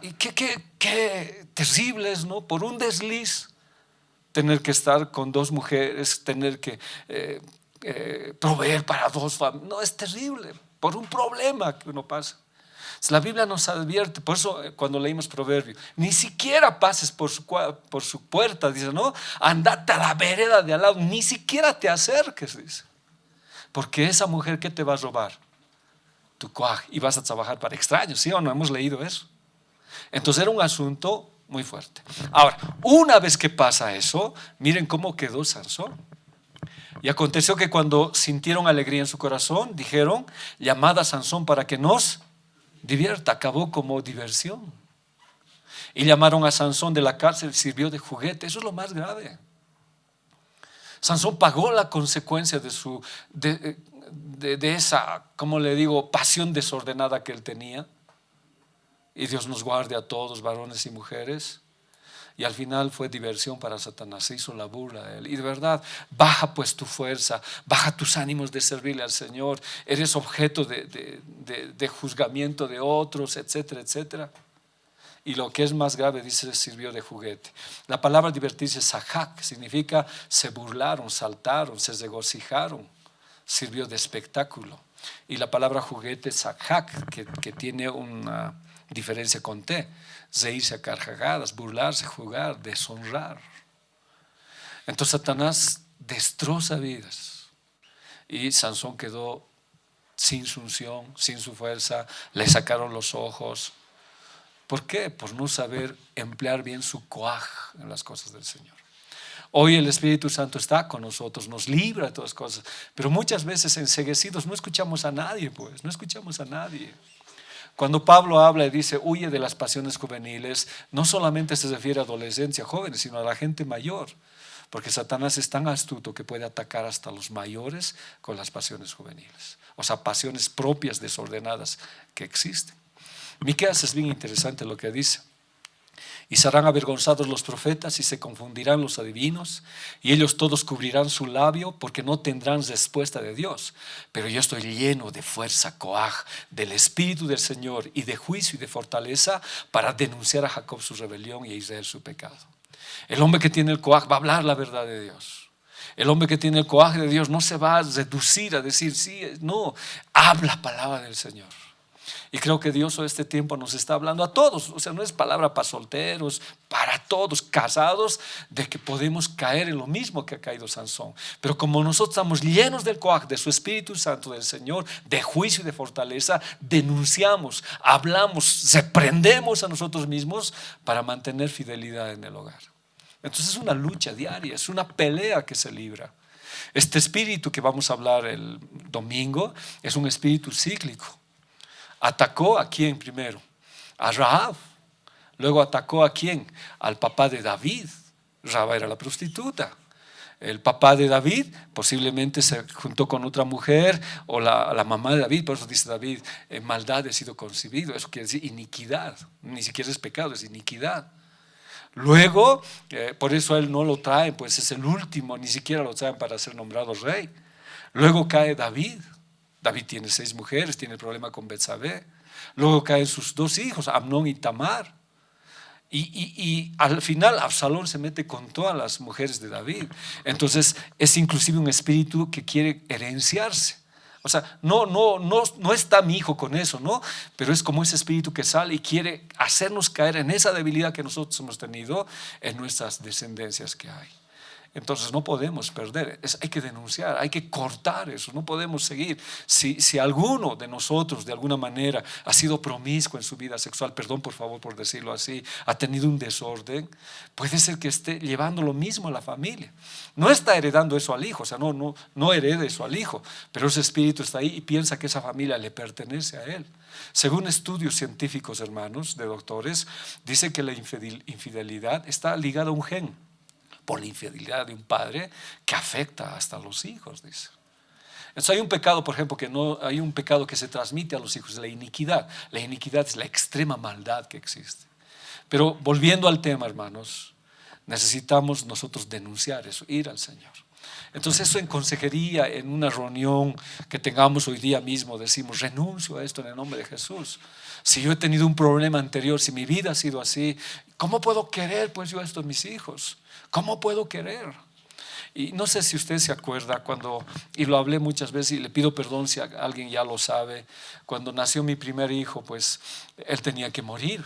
Y qué terrible es, ¿no? Por un desliz tener que estar con dos mujeres, tener que proveer para dos familias. No, es terrible, por un problema que uno pasa. La Biblia nos advierte, por eso cuando leímos Proverbios, ni siquiera pases por su puerta, dice, no, andate a la vereda de al lado, ni siquiera te acerques, dice, porque esa mujer que te va a robar tu coaj y vas a trabajar para extraños, ¿sí o no? Hemos leído eso. Entonces era un asunto muy fuerte. Ahora, una vez que pasa eso, miren cómo quedó Sansón. Y aconteció que cuando sintieron alegría en su corazón, dijeron, llamad a Sansón para que nos divierta. Acabó como diversión. Y llamaron a Sansón de la cárcel, sirvió de juguete. Eso es lo más grave. Sansón pagó la consecuencia de esa, como le digo, pasión desordenada que él tenía. Y Dios nos guarde a todos, varones y mujeres. Y al final fue diversión para Satanás, se hizo la burla de él. Y de verdad, baja pues tu fuerza, baja tus ánimos de servirle al Señor. Eres objeto de juzgamiento de otros, etcétera, etcétera. Y lo que es más grave, dice, sirvió de juguete. La palabra divertirse, sahak, significa se burlaron, saltaron, se regocijaron. Sirvió de espectáculo. Y la palabra juguete, sahak, que tiene una diferencia con T, reírse a carcajadas, burlarse, jugar, deshonrar. Entonces Satanás destroza vidas y Sansón quedó sin su unción, sin su fuerza, le sacaron los ojos. ¿Por qué? Por no saber emplear bien su coaj en las cosas del Señor. Hoy el Espíritu Santo está con nosotros, nos libra de todas cosas, pero muchas veces enceguecidos no escuchamos a nadie, pues, no escuchamos a nadie. Cuando Pablo habla y dice huye de las pasiones juveniles, no solamente se refiere a adolescencia, jóvenes, sino a la gente mayor, porque Satanás es tan astuto que puede atacar hasta los mayores con las pasiones juveniles, o sea, pasiones propias desordenadas que existen. Miqueas es bien interesante lo que dice. Y serán avergonzados los profetas y se confundirán los adivinos, y ellos todos cubrirán su labio porque no tendrán respuesta de Dios. Pero yo estoy lleno de fuerza, coaj, del Espíritu del Señor y de juicio y de fortaleza para denunciar a Jacob su rebelión y a Israel su pecado. El hombre que tiene el coaj va a hablar la verdad de Dios. El hombre que tiene el coaj de Dios no se va a reducir a decir sí, no, habla palabra del Señor. Y creo que Dios hoy este tiempo nos está hablando a todos, o sea, no es palabra para solteros, para todos, casados, de que podemos caer en lo mismo que ha caído Sansón. Pero como nosotros estamos llenos del coaj, de su Espíritu Santo, del Señor, de juicio y de fortaleza, denunciamos, hablamos, reprendemos a nosotros mismos para mantener fidelidad en el hogar. Entonces es una lucha diaria, es una pelea que se libra. Este espíritu que vamos a hablar el domingo es un espíritu cíclico. Atacó a quién primero, a Rahab. Luego atacó a quién, al papá de David. Rahab era la prostituta. El papá de David posiblemente se juntó con otra mujer, o la mamá de David. Por eso dice David, en maldad he sido concebido. Eso quiere decir iniquidad, ni siquiera es pecado, es iniquidad. Luego, por eso a él no lo traen, pues es el último, ni siquiera lo traen para ser nombrado rey. Luego cae David. David tiene 6 mujeres, tiene el problema con Betsabé. Luego caen sus 2 hijos, Amnón y Tamar. Y al final Absalón se mete con todas las mujeres de David. Entonces es inclusive un espíritu que quiere herenciarse. O sea, no está mi hijo con eso, ¿no? Pero es como ese espíritu que sale y quiere hacernos caer en esa debilidad que nosotros hemos tenido en nuestras descendencias que hay. Entonces no podemos perder, hay que denunciar, hay que cortar eso, no podemos seguir. Si alguno de nosotros de alguna manera ha sido promiscuo en su vida sexual, perdón por favor por decirlo así, ha tenido un desorden, puede ser que esté llevando lo mismo a la familia. No está heredando eso al hijo, o sea, no herede eso al hijo, pero ese espíritu está ahí y piensa que esa familia le pertenece a él. Según estudios científicos, hermanos, de doctores, dice que la infidelidad está ligada a un gen, por la infidelidad de un padre, que afecta hasta a los hijos, dice. Entonces hay un pecado, por ejemplo, hay un pecado que se transmite a los hijos, la iniquidad. La iniquidad es la extrema maldad que existe. Pero volviendo al tema, hermanos, necesitamos nosotros denunciar eso, ir al Señor. Entonces eso en consejería, en una reunión que tengamos hoy día mismo, decimos: renuncio a esto en el nombre de Jesús. Si yo he tenido un problema anterior, si mi vida ha sido así, ¿cómo puedo querer pues yo esto en mis hijos? ¿Cómo puedo querer? Y no sé si usted se acuerda y lo hablé muchas veces y le pido perdón si alguien ya lo sabe, cuando nació mi primer hijo, pues él tenía que morir.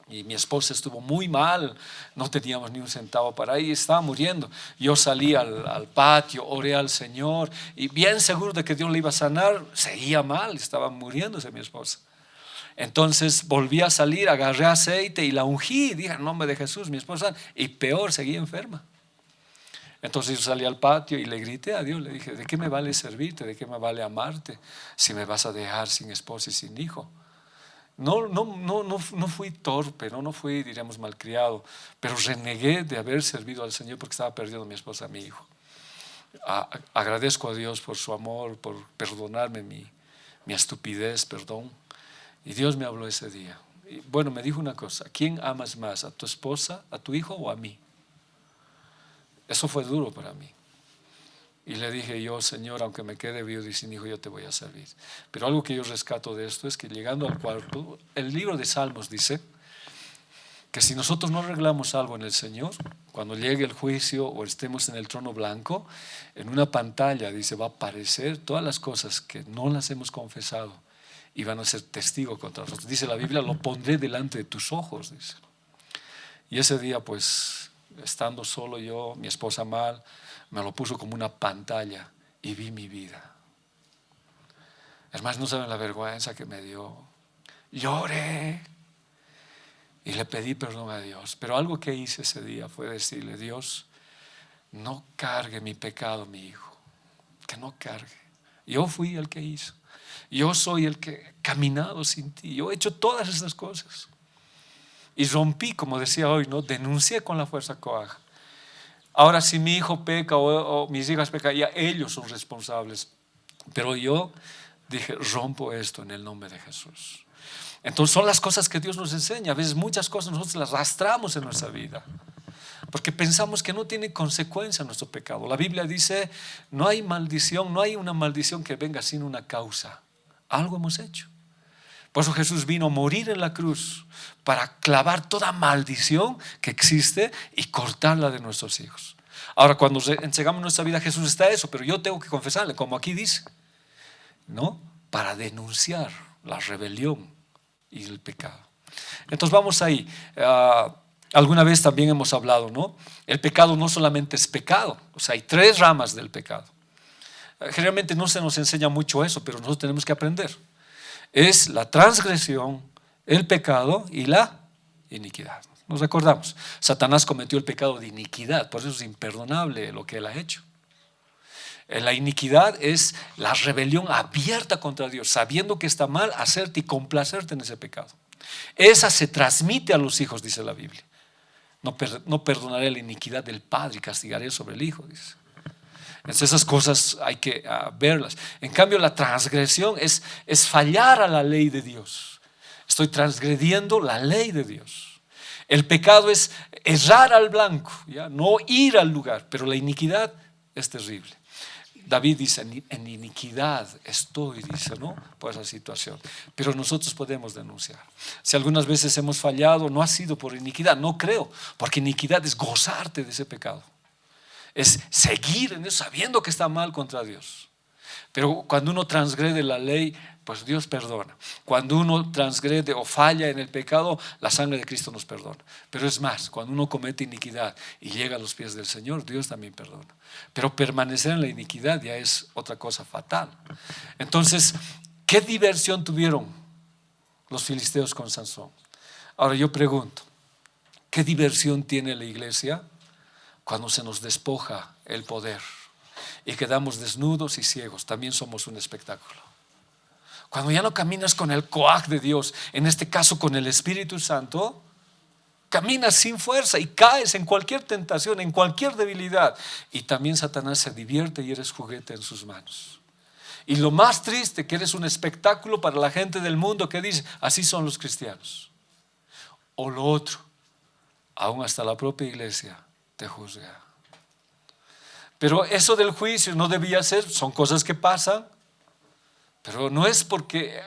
Y mi esposa estuvo muy mal, no teníamos ni un centavo para ir, estaba muriendo. Yo salí al patio, oré al Señor y bien seguro de que Dios le iba a sanar, seguía mal, estaba muriéndose mi esposa. Entonces volví a salir, agarré aceite y la ungí, dije en nombre de Jesús, mi esposa, y peor, seguía enferma. Entonces yo salí al patio y le grité a Dios, le dije: ¿de qué me vale servirte? ¿De qué me vale amarte si me vas a dejar sin esposa y sin hijo? No fui torpe, no fui, diríamos, malcriado, pero renegué de haber servido al Señor porque estaba perdiendo a mi esposa, a mi hijo. Agradezco a Dios por su amor, por perdonarme mi estupidez, perdón. Y Dios me habló ese día. Y bueno, me dijo una cosa: ¿a quién amas más? ¿A tu esposa, a tu hijo o a mí? Eso fue duro para mí. Y le dije yo: Señor, aunque me quede viudo y sin hijo, yo te voy a servir. Pero algo que yo rescato de esto es que llegando al cuarto, el libro de Salmos dice que si nosotros no arreglamos algo en el Señor, cuando llegue el juicio o estemos en el trono blanco, en una pantalla dice, va a aparecer todas las cosas que no las hemos confesado y van a ser testigo contra nosotros. Dice la Biblia: lo pondré delante de tus ojos, dice. Y ese día, pues, estando solo yo, mi esposa mal, me lo puso como una pantalla y vi mi vida. Hermanos, no saben la vergüenza que me dio. Lloré y le pedí perdón a Dios. Pero algo que hice ese día fue decirle: Dios, no cargue mi pecado mi hijo, que no cargue. Yo fui el que hizo. Yo soy el que he caminado sin ti. Yo he hecho todas estas cosas. Y rompí, como decía hoy, ¿no? Denuncié con la fuerza coaja. Ahora, si mi hijo peca o mis hijas pecan, ya ellos son responsables. Pero yo dije: rompo esto en el nombre de Jesús. Entonces son las cosas que Dios nos enseña. A veces muchas cosas nosotros las arrastramos en nuestra vida porque pensamos que no tiene consecuencia nuestro pecado. La Biblia dice: no hay maldición, no hay una maldición que venga sin una causa. Algo hemos hecho. Por eso Jesús vino a morir en la cruz para clavar toda maldición que existe y cortarla de nuestros hijos. Ahora, cuando entregamos nuestra vida a Jesús está eso, pero yo tengo que confesarle, como aquí dice, ¿no? Para denunciar la rebelión y el pecado. Entonces vamos ahí. Alguna vez también hemos hablado, ¿no? El pecado no solamente es pecado, o sea, hay 3 ramas del pecado. Generalmente no se nos enseña mucho eso, pero nosotros tenemos que aprender. Es la transgresión, el pecado y la iniquidad. Nos recordamos, Satanás cometió el pecado de iniquidad, por eso es imperdonable lo que él ha hecho. La iniquidad es la rebelión abierta contra Dios, sabiendo que está mal, hacerte y complacerte en ese pecado. Esa se transmite a los hijos, dice la Biblia. No perdonaré la iniquidad del padre y castigaré sobre el hijo, dice. Entonces esas cosas hay que verlas. En cambio, la transgresión es fallar a la ley de Dios. Estoy transgrediendo la ley de Dios. El pecado es errar al blanco, ¿ya? No ir al lugar, pero la iniquidad es terrible. David dice: en iniquidad estoy, dice, ¿no? Por esa situación. Pero nosotros podemos denunciar. Si algunas veces hemos fallado, no ha sido por iniquidad, no creo, porque iniquidad es gozarte de ese pecado. Es seguir en eso sabiendo que está mal contra Dios. Pero cuando uno transgrede la ley, pues Dios perdona. Cuando uno transgrede o falla en el pecado, la sangre de Cristo nos perdona. Pero es más, cuando uno comete iniquidad y llega a los pies del Señor, Dios también perdona. Pero permanecer en la iniquidad ya es otra cosa fatal. Entonces, ¿qué diversión tuvieron los filisteos con Sansón? Ahora yo pregunto, ¿qué diversión tiene la iglesia cuando se nos despoja el poder y quedamos desnudos y ciegos? También somos un espectáculo. Cuando ya no caminas con el coaj de Dios, en este caso con el Espíritu Santo, caminas sin fuerza y caes en cualquier tentación, en cualquier debilidad. Y también Satanás se divierte y eres juguete en sus manos. Y lo más triste, que eres un espectáculo para la gente del mundo que dice, así son los cristianos. O lo otro, aún hasta la propia iglesia te juzga. Pero eso del juicio no debía ser, son cosas que pasan. Pero no es porque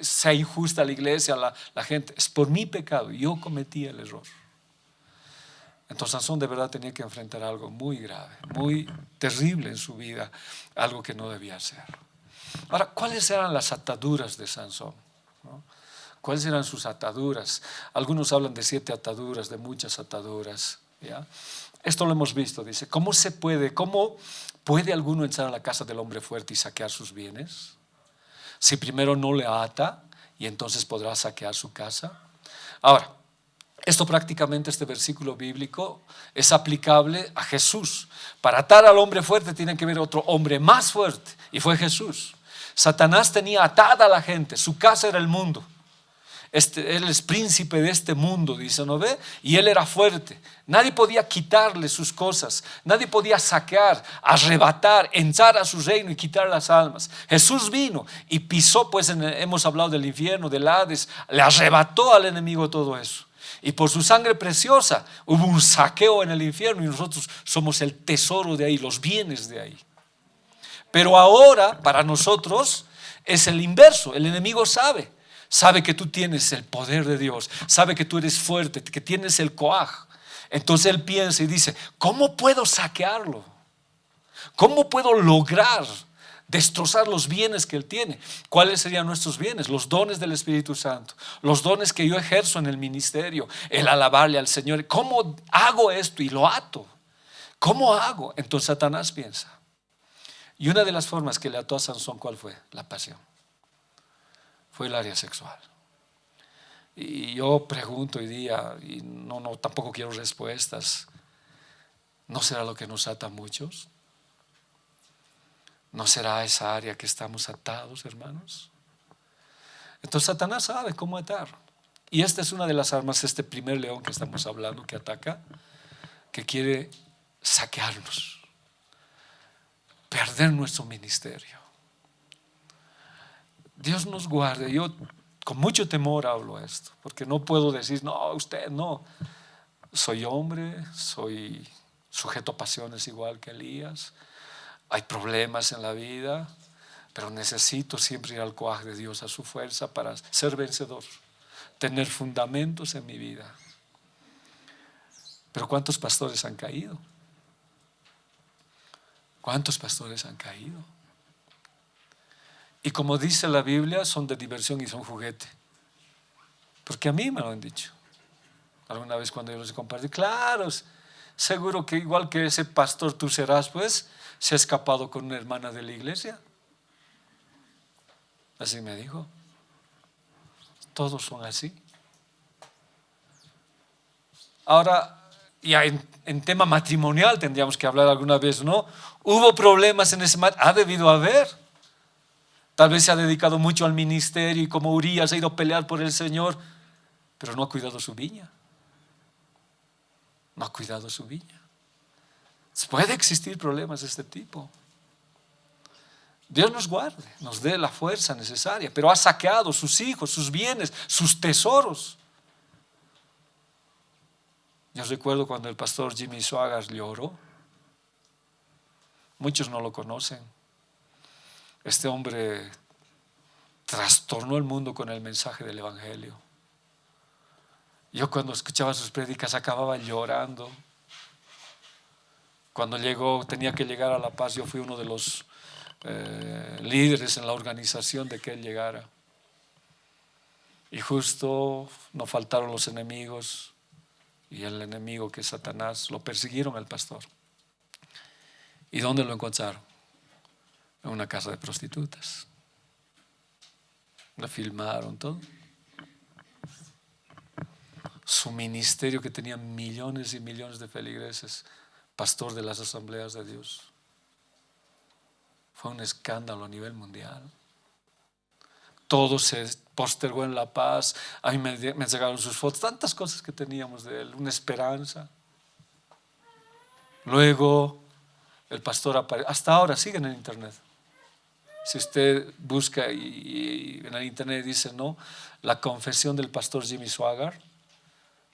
sea injusta la iglesia, la gente, es por mi pecado. Yo cometí el error. Entonces Sansón de verdad tenía que enfrentar algo muy grave, muy terrible en su vida, algo que no debía hacer. Ahora, ¿cuáles eran las ataduras de Sansón? ¿No? ¿Cuáles eran sus ataduras? Algunos hablan de 7 ataduras, de muchas ataduras, ¿ya? Esto lo hemos visto, dice, ¿cómo puede alguno entrar a la casa del hombre fuerte y saquear sus bienes? Si primero no le ata, y entonces podrá saquear su casa. Ahora, esto prácticamente, este versículo bíblico es aplicable a Jesús. Para atar al hombre fuerte tiene que haber otro hombre más fuerte, y fue Jesús. Satanás tenía atada a la gente, su casa era el mundo. Él es príncipe de este mundo, dice, ¿no ve? Y él era fuerte. Nadie podía quitarle sus cosas, nadie podía saquear, arrebatar, entrar a su reino y quitar las almas. Jesús vino y pisó, pues hemos hablado del infierno, del Hades, le arrebató al enemigo todo eso. Y por su sangre preciosa hubo un saqueo en el infierno y nosotros somos el tesoro de ahí, los bienes de ahí. Pero ahora para nosotros es el inverso. El enemigo sabe que tú tienes el poder de Dios, sabe que tú eres fuerte, que tienes el coaj. Entonces él piensa y dice, ¿cómo puedo saquearlo? ¿Cómo puedo lograr destrozar los bienes que él tiene? ¿Cuáles serían nuestros bienes? Los dones del Espíritu Santo, los dones que yo ejerzo en el ministerio, el alabarle al Señor. ¿Cómo hago esto? Y lo ato. ¿Cómo hago? Entonces Satanás piensa. Y una de las formas que le ató a Sansón, ¿cuál fue? La pasión. Fue el área sexual. Y yo pregunto hoy día, y tampoco quiero respuestas, ¿no será lo que nos ata a muchos? ¿No será esa área que estamos atados, hermanos? Entonces Satanás sabe cómo atar. Y esta es una de las armas, este primer león que estamos hablando, que ataca, que quiere saquearnos, perder nuestro ministerio. Dios nos guarde. Yo con mucho temor hablo esto, porque no puedo decir, no, usted no. Soy hombre, soy sujeto a pasiones igual que Elías. Hay problemas en la vida, pero necesito siempre ir al coaj de Dios, a su fuerza para ser vencedor, tener fundamentos en mi vida. Pero ¿cuántos pastores han caído? ¿Cuántos pastores han caído? Y como dice la Biblia, son de diversión y son juguete. Porque a mí me lo han dicho. Alguna vez cuando yo los compartí, claro, seguro que igual que ese pastor tú serás, pues, se ha escapado con una hermana de la iglesia. Así me dijo. Todos son así. Ahora, ya en tema matrimonial tendríamos que hablar alguna vez, ¿no? ¿Hubo problemas en ese matrimonio? Ha debido haber. Tal vez se ha dedicado mucho al ministerio y como Urías ha ido a pelear por el Señor, pero no ha cuidado su viña. No ha cuidado su viña. Puede existir problemas de este tipo. Dios nos guarde, nos dé la fuerza necesaria, pero ha saqueado sus hijos, sus bienes, sus tesoros. Yo recuerdo cuando el pastor Jimmy Swaggart lloró. Muchos no lo conocen. Este hombre trastornó el mundo con el mensaje del evangelio. Yo cuando escuchaba sus prédicas acababa llorando. Cuando tenía que llegar a La Paz, yo fui uno de los líderes en la organización de que él llegara. Y justo no faltaron los enemigos, y el enemigo, que es Satanás, lo persiguieron al pastor. ¿Y dónde lo encontraron? En una casa de prostitutas. Le filmaron todo. Su ministerio, que tenía millones y millones de feligreses, pastor de las asambleas de Dios, fue un escándalo a nivel mundial. Todo se postergó en La Paz. A mí me entregaron sus fotos, tantas cosas que teníamos de él, una esperanza. Luego el pastor apareció. Hasta ahora siguen en internet. Si usted busca y en el internet dice, no, la confesión del pastor Jimmy Swaggart,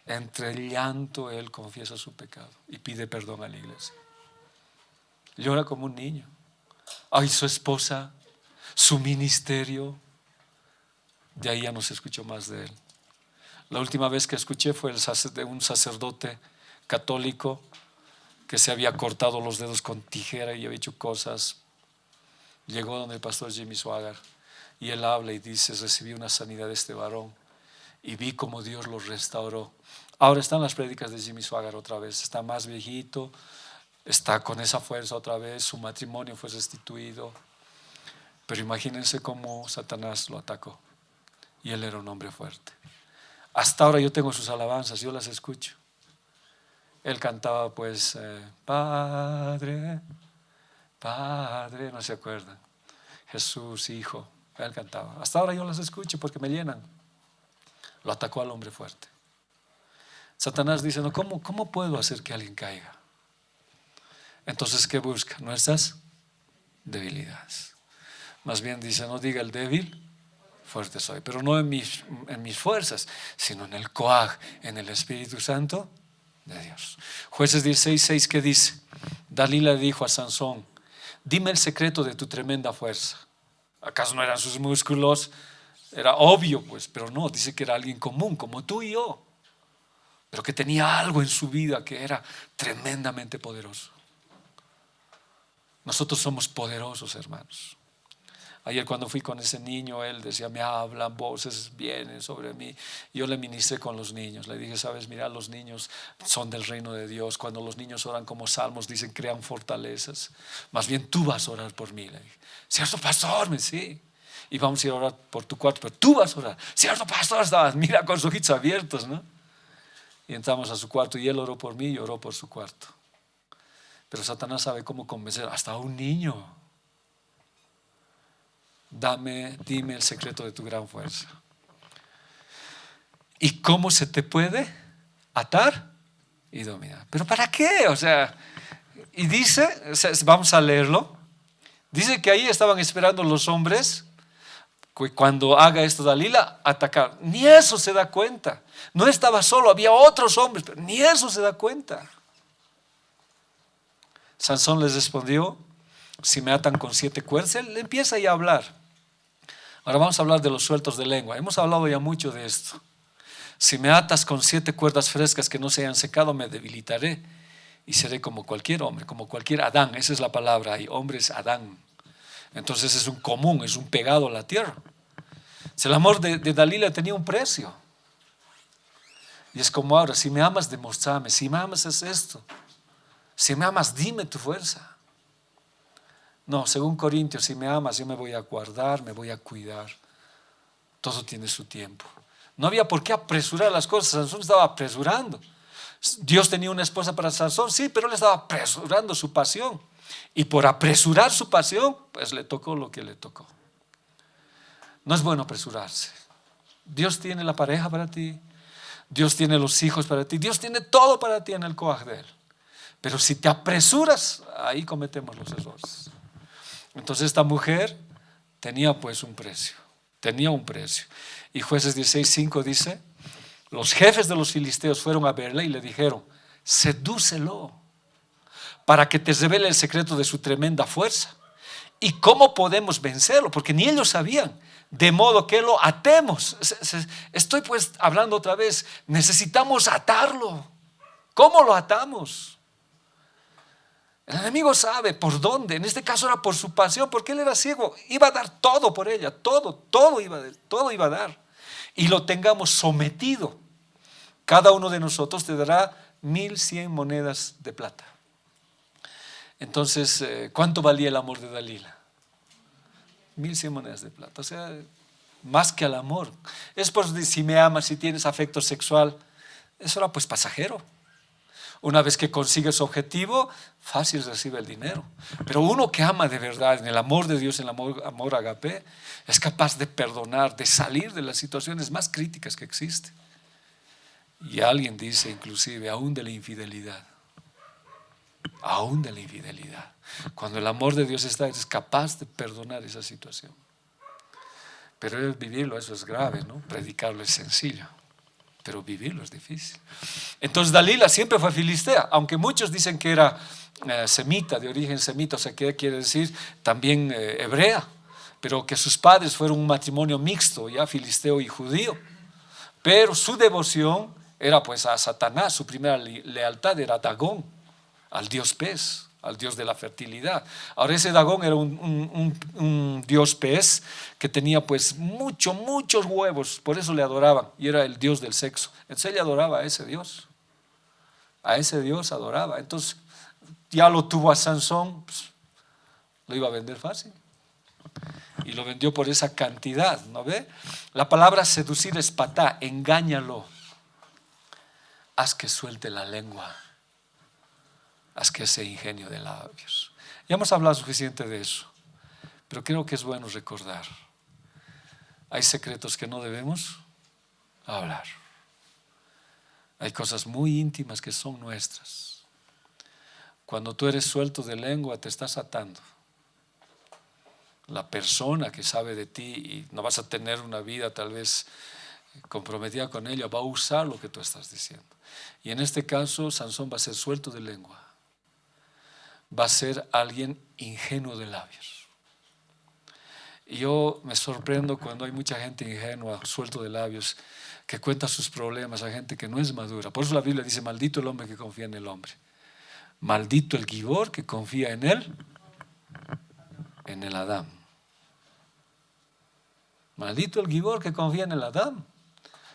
entre el llanto él confiesa su pecado y pide perdón a la iglesia. Llora como un niño. Ay, su esposa, su ministerio. De ahí ya no se escuchó más de él. La última vez que escuché fue de un sacerdote católico que se había cortado los dedos con tijera y había hecho cosas. Llegó donde el pastor Jimmy Swaggart y él habla y dice, recibí una sanidad de este varón y vi cómo Dios lo restauró. Ahora están las prédicas de Jimmy Swaggart otra vez. Está más viejito, está con esa fuerza otra vez, su matrimonio fue restituido. Pero imagínense cómo Satanás lo atacó. Y él era un hombre fuerte. Hasta ahora yo tengo sus alabanzas, yo las escucho. Él cantaba pues, Padre, Padre, no se acuerdan, Jesús, Hijo. Él cantaba. Hasta ahora yo las escucho porque me llenan. Lo atacó al hombre fuerte. Satanás dice, no, ¿cómo puedo hacer que alguien caiga? Entonces, ¿qué busca? Nuestras debilidades. Más bien dice, no diga el débil, fuerte soy, pero no en mis fuerzas, sino en el coaj, en el Espíritu Santo de Dios. Jueces 16:6, ¿qué dice? Dalila dijo a Sansón, dime el secreto de tu tremenda fuerza. ¿Acaso no eran sus músculos? Era obvio pues, pero no, dice que era alguien común como tú y yo, pero que tenía algo en su vida que era tremendamente poderoso. Nosotros somos poderosos, hermanos. Ayer cuando fui con ese niño, él decía, me hablan, voces vienen sobre mí. Yo le ministré con los niños. Le dije, sabes, mira, los niños son del reino de Dios. Cuando los niños oran como salmos, dicen, crean fortalezas. Más bien tú vas a orar por mí. Le dije, cierto pastor, sí. Y vamos a ir a orar por tu cuarto, pero tú vas a orar. Cierto pastor, estabas, mira, con sus ojitos abiertos, ¿no? Y entramos a su cuarto y él oró por mí y oró por su cuarto. Pero Satanás sabe cómo convencer hasta a un niño. Dime el secreto de tu gran fuerza. ¿Y cómo se te puede atar y dominar? ¿Pero para qué? O sea, y dice, vamos a leerlo. Dice que ahí estaban esperando los hombres, cuando haga esto Dalila, atacar. Ni eso se da cuenta. No estaba solo, había otros hombres, pero ni eso se da cuenta. Sansón les respondió, si me atan con 7 cuerdas, él empieza ya a hablar. Ahora vamos a hablar de los sueltos de lengua. Hemos hablado ya mucho de esto. Si me atas con 7 cuerdas frescas que no se hayan secado, me debilitaré y seré como cualquier hombre, como cualquier Adán. Esa es la palabra ahí, hombre es Adán. Entonces es un común, es un pegado a la tierra. El amor de Dalila tenía un precio. Y es como ahora, si me amas, demostrame. Si me amas, es esto. Si me amas, dime tu fuerza. No, según Corintios, si me amas, yo me voy a guardar, me voy a cuidar. Todo tiene su tiempo. No había por qué apresurar las cosas. Sansón estaba apresurando. Dios tenía una esposa para Sansón, sí, pero él estaba apresurando su pasión. Y por apresurar su pasión, pues le tocó lo que le tocó. No es bueno apresurarse. Dios tiene la pareja para ti. Dios tiene los hijos para ti. Dios tiene todo para ti en el coaj de él. Pero si te apresuras, ahí cometemos los errores. Entonces esta mujer tenía pues un precio. Tenía un precio. Y Jueces 16:5 dice, los jefes de los filisteos fueron a verla y le dijeron, sedúcelo para que te revele el secreto de su tremenda fuerza. ¿Y cómo podemos vencerlo? Porque ni ellos sabían. De modo que lo atemos. Estoy pues hablando otra vez. Necesitamos atarlo. ¿Cómo lo atamos? El enemigo sabe por dónde. En este caso era por su pasión, porque él era ciego. Iba a dar todo por ella, todo iba a dar. Y lo tengamos sometido. Cada uno de nosotros te dará 1,100 monedas de plata. Entonces, ¿cuánto valía el amor de Dalila? 1,100 monedas de plata. O sea, más que al amor. Es por si me amas, si tienes afecto sexual. Eso era pues pasajero. Una vez que consigue su objetivo, fácil recibe el dinero. Pero uno que ama de verdad, en el amor de Dios, en el amor agape, es capaz de perdonar, de salir de las situaciones más críticas que existen. Y alguien dice inclusive, aún de la infidelidad. Aún de la infidelidad. Cuando el amor de Dios está, eres capaz de perdonar esa situación. Pero vivirlo, eso es grave, ¿no? Predicarlo es sencillo, pero vivirlo es difícil. Entonces Dalila siempre fue filistea, aunque muchos dicen que era semita, de origen semita, o sea, ¿qué quiere decir? También hebrea, pero que sus padres fueron un matrimonio mixto, ya filisteo y judío. Pero su devoción era pues a Satanás, su primera lealtad era a Dagón, al dios pez, al dios de la fertilidad. Ahora ese Dagón era un dios pez que tenía pues muchos huevos, por eso le adoraban, y era el dios del sexo. Entonces ella adoraba a ese dios adoraba. Entonces ya lo tuvo a Sansón, pues, lo iba a vender fácil. Y lo vendió por esa cantidad, ¿no ve? La palabra seducir es patá, engáñalo. Haz que suelte la lengua. Haz que ese ingenio de labios. Ya hemos hablado suficiente de eso, pero creo que es bueno recordar. Hay secretos que no debemos hablar. Hay cosas muy íntimas que son nuestras. Cuando tú eres suelto de lengua, te estás atando. La persona que sabe de ti y no vas a tener una vida tal vez comprometida con ella, va a usar lo que tú estás diciendo. Y en este caso, Sansón va a ser suelto de lengua. Va a ser alguien ingenuo de labios. Y yo me sorprendo cuando hay mucha gente ingenua, suelto de labios, que cuenta sus problemas a gente que no es madura. Por eso la Biblia dice, maldito el hombre que confía en el hombre. Maldito el gibor que confía en él, en el Adán. Maldito el gibor que confía en el Adán.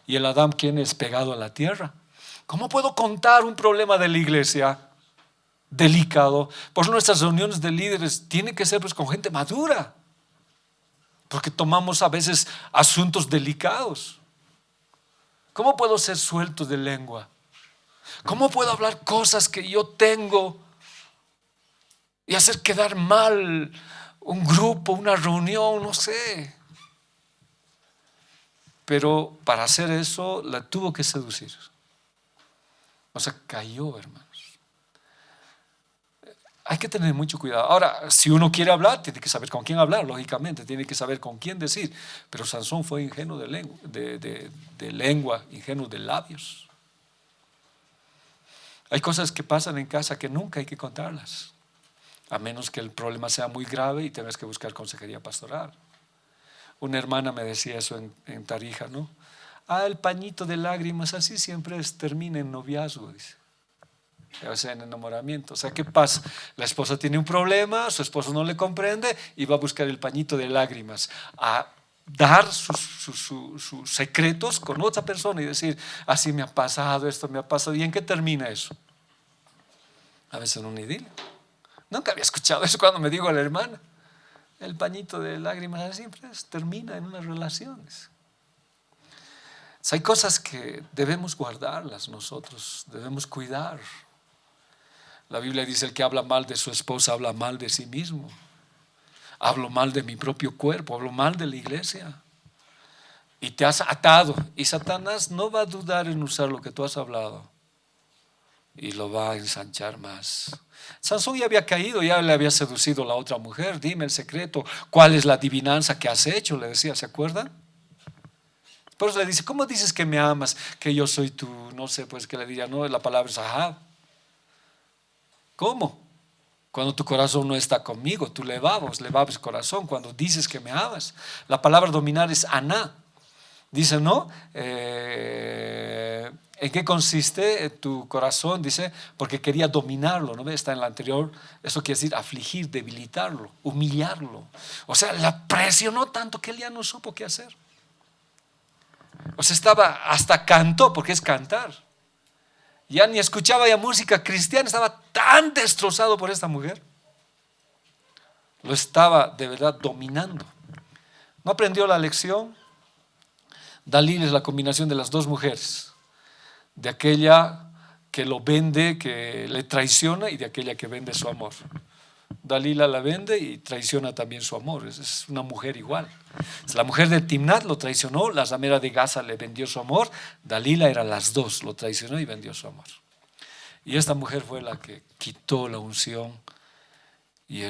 Y el Adán, ¿quién es? Pegado a la tierra. ¿Cómo puedo contar un problema de la iglesia delicado? Por nuestras reuniones de líderes tienen que ser pues con gente madura, porque tomamos a veces asuntos delicados. ¿Cómo puedo ser suelto de lengua? ¿Cómo puedo hablar cosas que yo tengo y hacer quedar mal un grupo, una reunión, no sé? Pero para hacer eso la tuvo que seducir. O sea, cayó, hermanos. Hay que tener mucho cuidado. Ahora, si uno quiere hablar, tiene que saber con quién hablar, lógicamente, tiene que saber con quién decir. Pero Sansón fue ingenuo de lengua, ingenuo de labios. Hay cosas que pasan en casa que nunca hay que contarlas, a menos que el problema sea muy grave y tengas que buscar consejería pastoral. Una hermana me decía eso en Tarija, ¿no? El pañito de lágrimas, así siempre termina en noviazgo, dice. O sea, en enamoramiento. O sea, ¿qué pasa? La esposa tiene un problema, su esposo no le comprende y va a buscar el pañito de lágrimas, a dar sus secretos con otra persona y decir, así me ha pasado, esto me ha pasado. ¿Y en qué termina eso? A veces en un idilio. Nunca había escuchado eso cuando me digo a la hermana. El pañito de lágrimas siempre termina en unas relaciones. Hay cosas que debemos guardarlas nosotros, debemos cuidar. La Biblia dice, el que habla mal de su esposa habla mal de sí mismo. Hablo mal de mi propio cuerpo, hablo mal de la iglesia. Y te has atado. Y Satanás no va a dudar en usar lo que tú has hablado y lo va a ensanchar más. Sansón ya había caído, ya le había seducido la otra mujer. Dime el secreto, ¿cuál es la adivinanza que has hecho? Le decía, ¿se acuerdan? Por eso le dice, ¿cómo dices que me amas? Que yo soy tu, no sé, pues que le diría, no, la palabra es ajá. ¿Cómo? Cuando tu corazón no está conmigo, tú levabas corazón cuando dices que me amas. La palabra dominar es aná. Dice, ¿no? ¿En qué consiste tu corazón? Dice, porque quería dominarlo, ¿no? Está en la anterior, eso quiere decir afligir, debilitarlo, humillarlo. O sea, la presionó tanto que él ya no supo qué hacer. O sea, hasta cantó, porque es cantar. Ya ni escuchaba ya música cristiana, estaba tan destrozado por esta mujer. Lo estaba de verdad dominando. ¿No aprendió la lección? Dalila es la combinación de las dos mujeres, de aquella que lo vende, que le traiciona, y de aquella que vende su amor. Dalila la vende y traiciona también su amor. Es una mujer igual. La mujer de Timnat lo traicionó, la ramera de Gaza le vendió su amor. Dalila era las dos, lo traicionó y vendió su amor. Y esta mujer fue la que quitó la unción y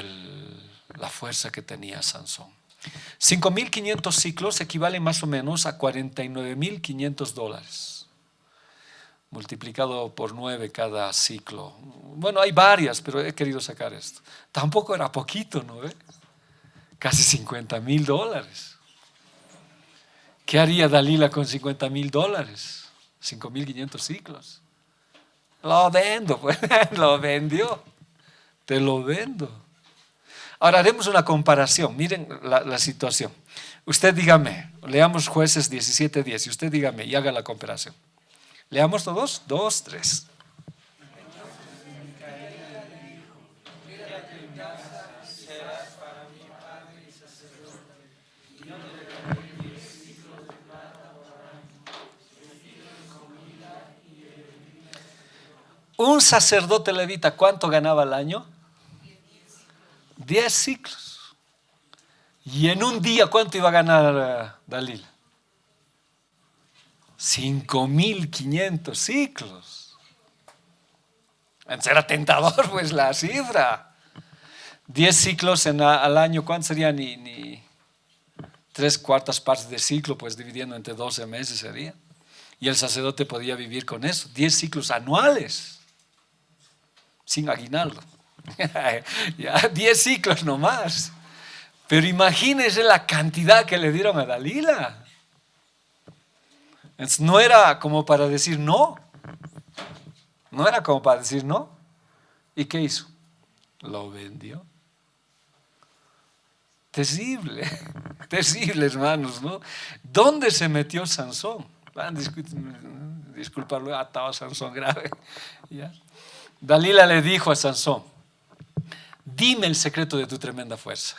la fuerza que tenía Sansón. 5.500 ciclos equivalen más o menos a $49.500. Multiplicado por 9 cada ciclo. Bueno, hay varias, pero he querido sacar esto. Tampoco era poquito, ¿no? Casi $50.000. ¿Qué haría Dalila con $50.000? 5.500 ciclos. Lo vendo, pues. Lo vendió. Te lo vendo. Ahora haremos una comparación. Miren la situación. Usted dígame, leamos Jueces 17:10, y usted dígame y haga la comparación. Leamos todos, 2, 3. Un sacerdote levita, ¿cuánto ganaba al año? 10 ciclos. Y en un día, ¿cuánto iba a ganar Dalila? 5.500 ciclos. Entonces era tentador, pues, la cifra. 10 ciclos al año, ¿cuánto sería? Ni 3/4 partes de ciclo, pues dividiendo entre 12 meses sería. Y el sacerdote podía vivir con eso. 10 ciclos anuales, sin aguinaldo. Ya, 10 ciclos nomás. Pero imagínense la cantidad que le dieron a Dalila. Entonces, no era como para decir no. No era como para decir no. ¿Y qué hizo? Lo vendió. Terrible, terrible, hermanos, ¿no? ¿Dónde se metió Sansón? Disculparlo, atado a Sansón grave. ¿Ya? Dalila le dijo a Sansón: dime el secreto de tu tremenda fuerza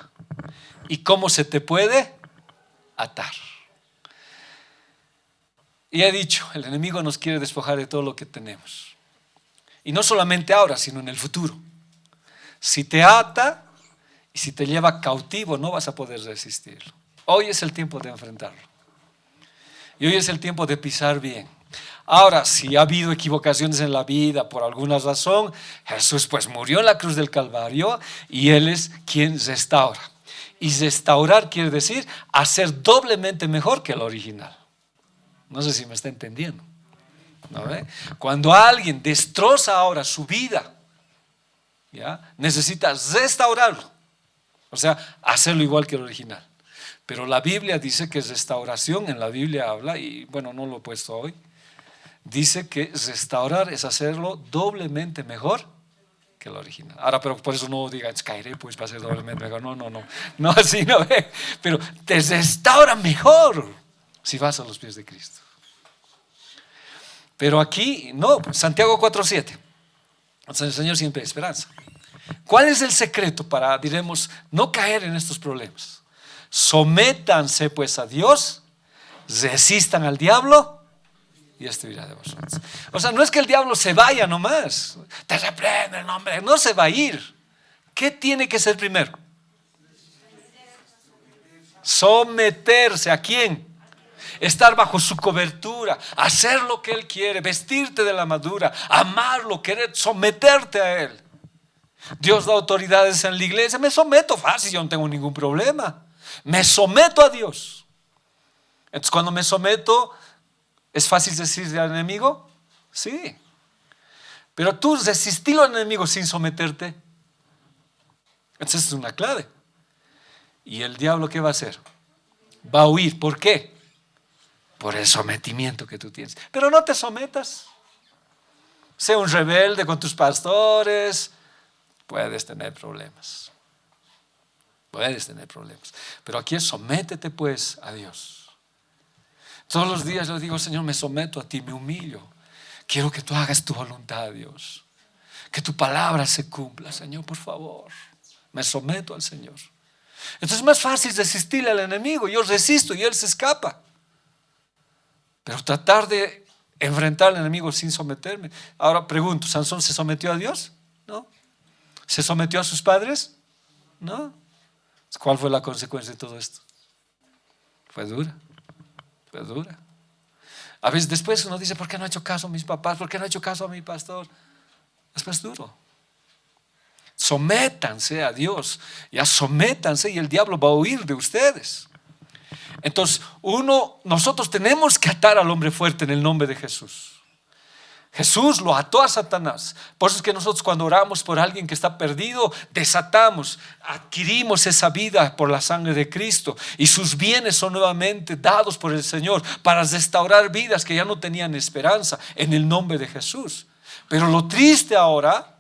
y cómo se te puede atar. Y he dicho, el enemigo nos quiere despojar de todo lo que tenemos. Y no solamente ahora, sino en el futuro. Si te ata y si te lleva cautivo, no vas a poder resistirlo. Hoy es el tiempo de enfrentarlo. Y hoy es el tiempo de pisar bien. Ahora, si ha habido equivocaciones en la vida por alguna razón, Jesús pues murió en la cruz del Calvario y Él es quien restaura. Y restaurar quiere decir hacer doblemente mejor que el original. No sé si me está entendiendo. ¿No ve? Cuando alguien destroza ahora su vida, ¿ya? Necesita restaurarlo. O sea, hacerlo igual que el original. Pero la Biblia dice que restauración, en la Biblia habla, y bueno, no lo he puesto hoy, dice que restaurar es hacerlo doblemente mejor que el original. Ahora, pero por eso no digas, caeré pues para ser doblemente mejor. No, así no ve. Pero te restaura mejor si vas a los pies de Cristo. Pero aquí, no, Santiago 4:7. El Señor siempre hay esperanza. ¿Cuál es el secreto para, diremos, no caer en estos problemas? Sométanse pues a Dios, resistan al diablo y este huirá de vosotros. O sea, no es que el diablo se vaya nomás, te reprende, no, hombre, no se va a ir. ¿Qué tiene que ser primero? Someterse. ¿A quién? Estar bajo su cobertura, hacer lo que Él quiere, vestirte de la armadura, amarlo, querer, someterte a Él. Dios da autoridades en la iglesia, me someto fácil, yo no tengo ningún problema. Me someto a Dios. Entonces, cuando me someto, ¿es fácil decirle al enemigo? Sí. Pero tú resistirlo al enemigo sin someterte, entonces es una clave. ¿Y el diablo qué va a hacer? Va a huir. ¿Por qué? por el sometimiento que tú tienes. Pero no te sometas. Sé un rebelde con tus pastores. Puedes tener problemas. Puedes tener problemas. Pero aquí es sométete pues a Dios. Todos los días le digo, Señor, me someto a ti, me humillo. Quiero que tú hagas tu voluntad, Dios. Que tu palabra se cumpla, Señor, por favor. Me someto al Señor. Entonces es más fácil resistirle al enemigo. Yo resisto y él se escapa. Pero tratar de enfrentar al enemigo sin someterme. Ahora pregunto, ¿Sansón se sometió a Dios? No. ¿Se sometió a sus padres? No. ¿Cuál fue la consecuencia de todo esto? Fue dura. Fue dura. A veces después uno dice, ¿por qué no he hecho caso a mis papás? ¿Por qué no he hecho caso a mi pastor? Después es duro. Sométanse a Dios. Ya sométanse y el diablo va a huir de ustedes. Entonces nosotros tenemos que atar al hombre fuerte en el nombre de Jesús. Jesús lo ató a Satanás. Por eso es que nosotros cuando oramos por alguien que está perdido, desatamos, adquirimos esa vida por la sangre de Cristo y sus bienes son nuevamente dados por el Señor para restaurar vidas que ya no tenían esperanza en el nombre de Jesús. Pero lo triste ahora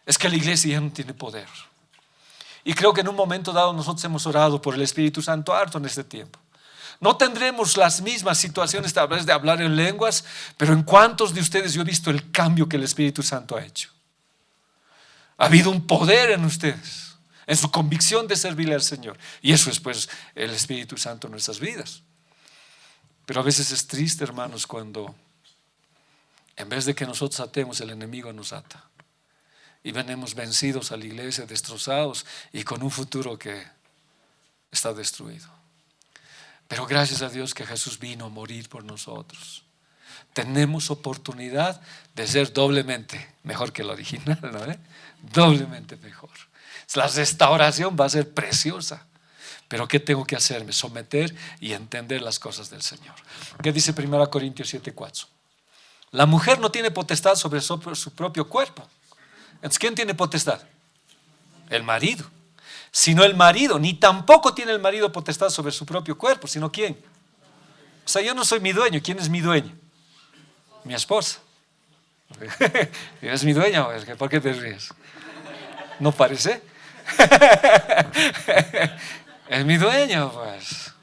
es que la iglesia ya no tiene poder. Y creo que en un momento dado nosotros hemos orado por el Espíritu Santo harto en este tiempo. No tendremos las mismas situaciones tal vez de hablar en lenguas, pero en cuántos de ustedes yo he visto el cambio que el Espíritu Santo ha hecho. Ha habido un poder en ustedes, en su convicción de servirle al Señor. Y eso es pues el Espíritu Santo en nuestras vidas. Pero a veces es triste, hermanos, cuando en vez de que nosotros atemos, el enemigo nos ata. Y venimos vencidos a la iglesia, destrozados y con un futuro que está destruido. Pero gracias a Dios que Jesús vino a morir por nosotros. Tenemos oportunidad de ser doblemente mejor que el original, ¿no? Doblemente mejor. La restauración va a ser preciosa. Pero ¿qué tengo que hacerme? Someter y entender las cosas del Señor. ¿Qué dice 1 Corintios 7:4? La mujer no tiene potestad sobre su propio cuerpo. Entonces, ¿quién tiene potestad? El marido. Sino el marido, ni tampoco tiene el marido potestad sobre su propio cuerpo, sino ¿quién? O sea, yo no soy mi dueño. ¿Quién es mi dueño? Mi esposa. ¿Es mi dueña? ¿Por qué te ríes? ¿No parece? Es mi dueño, pues.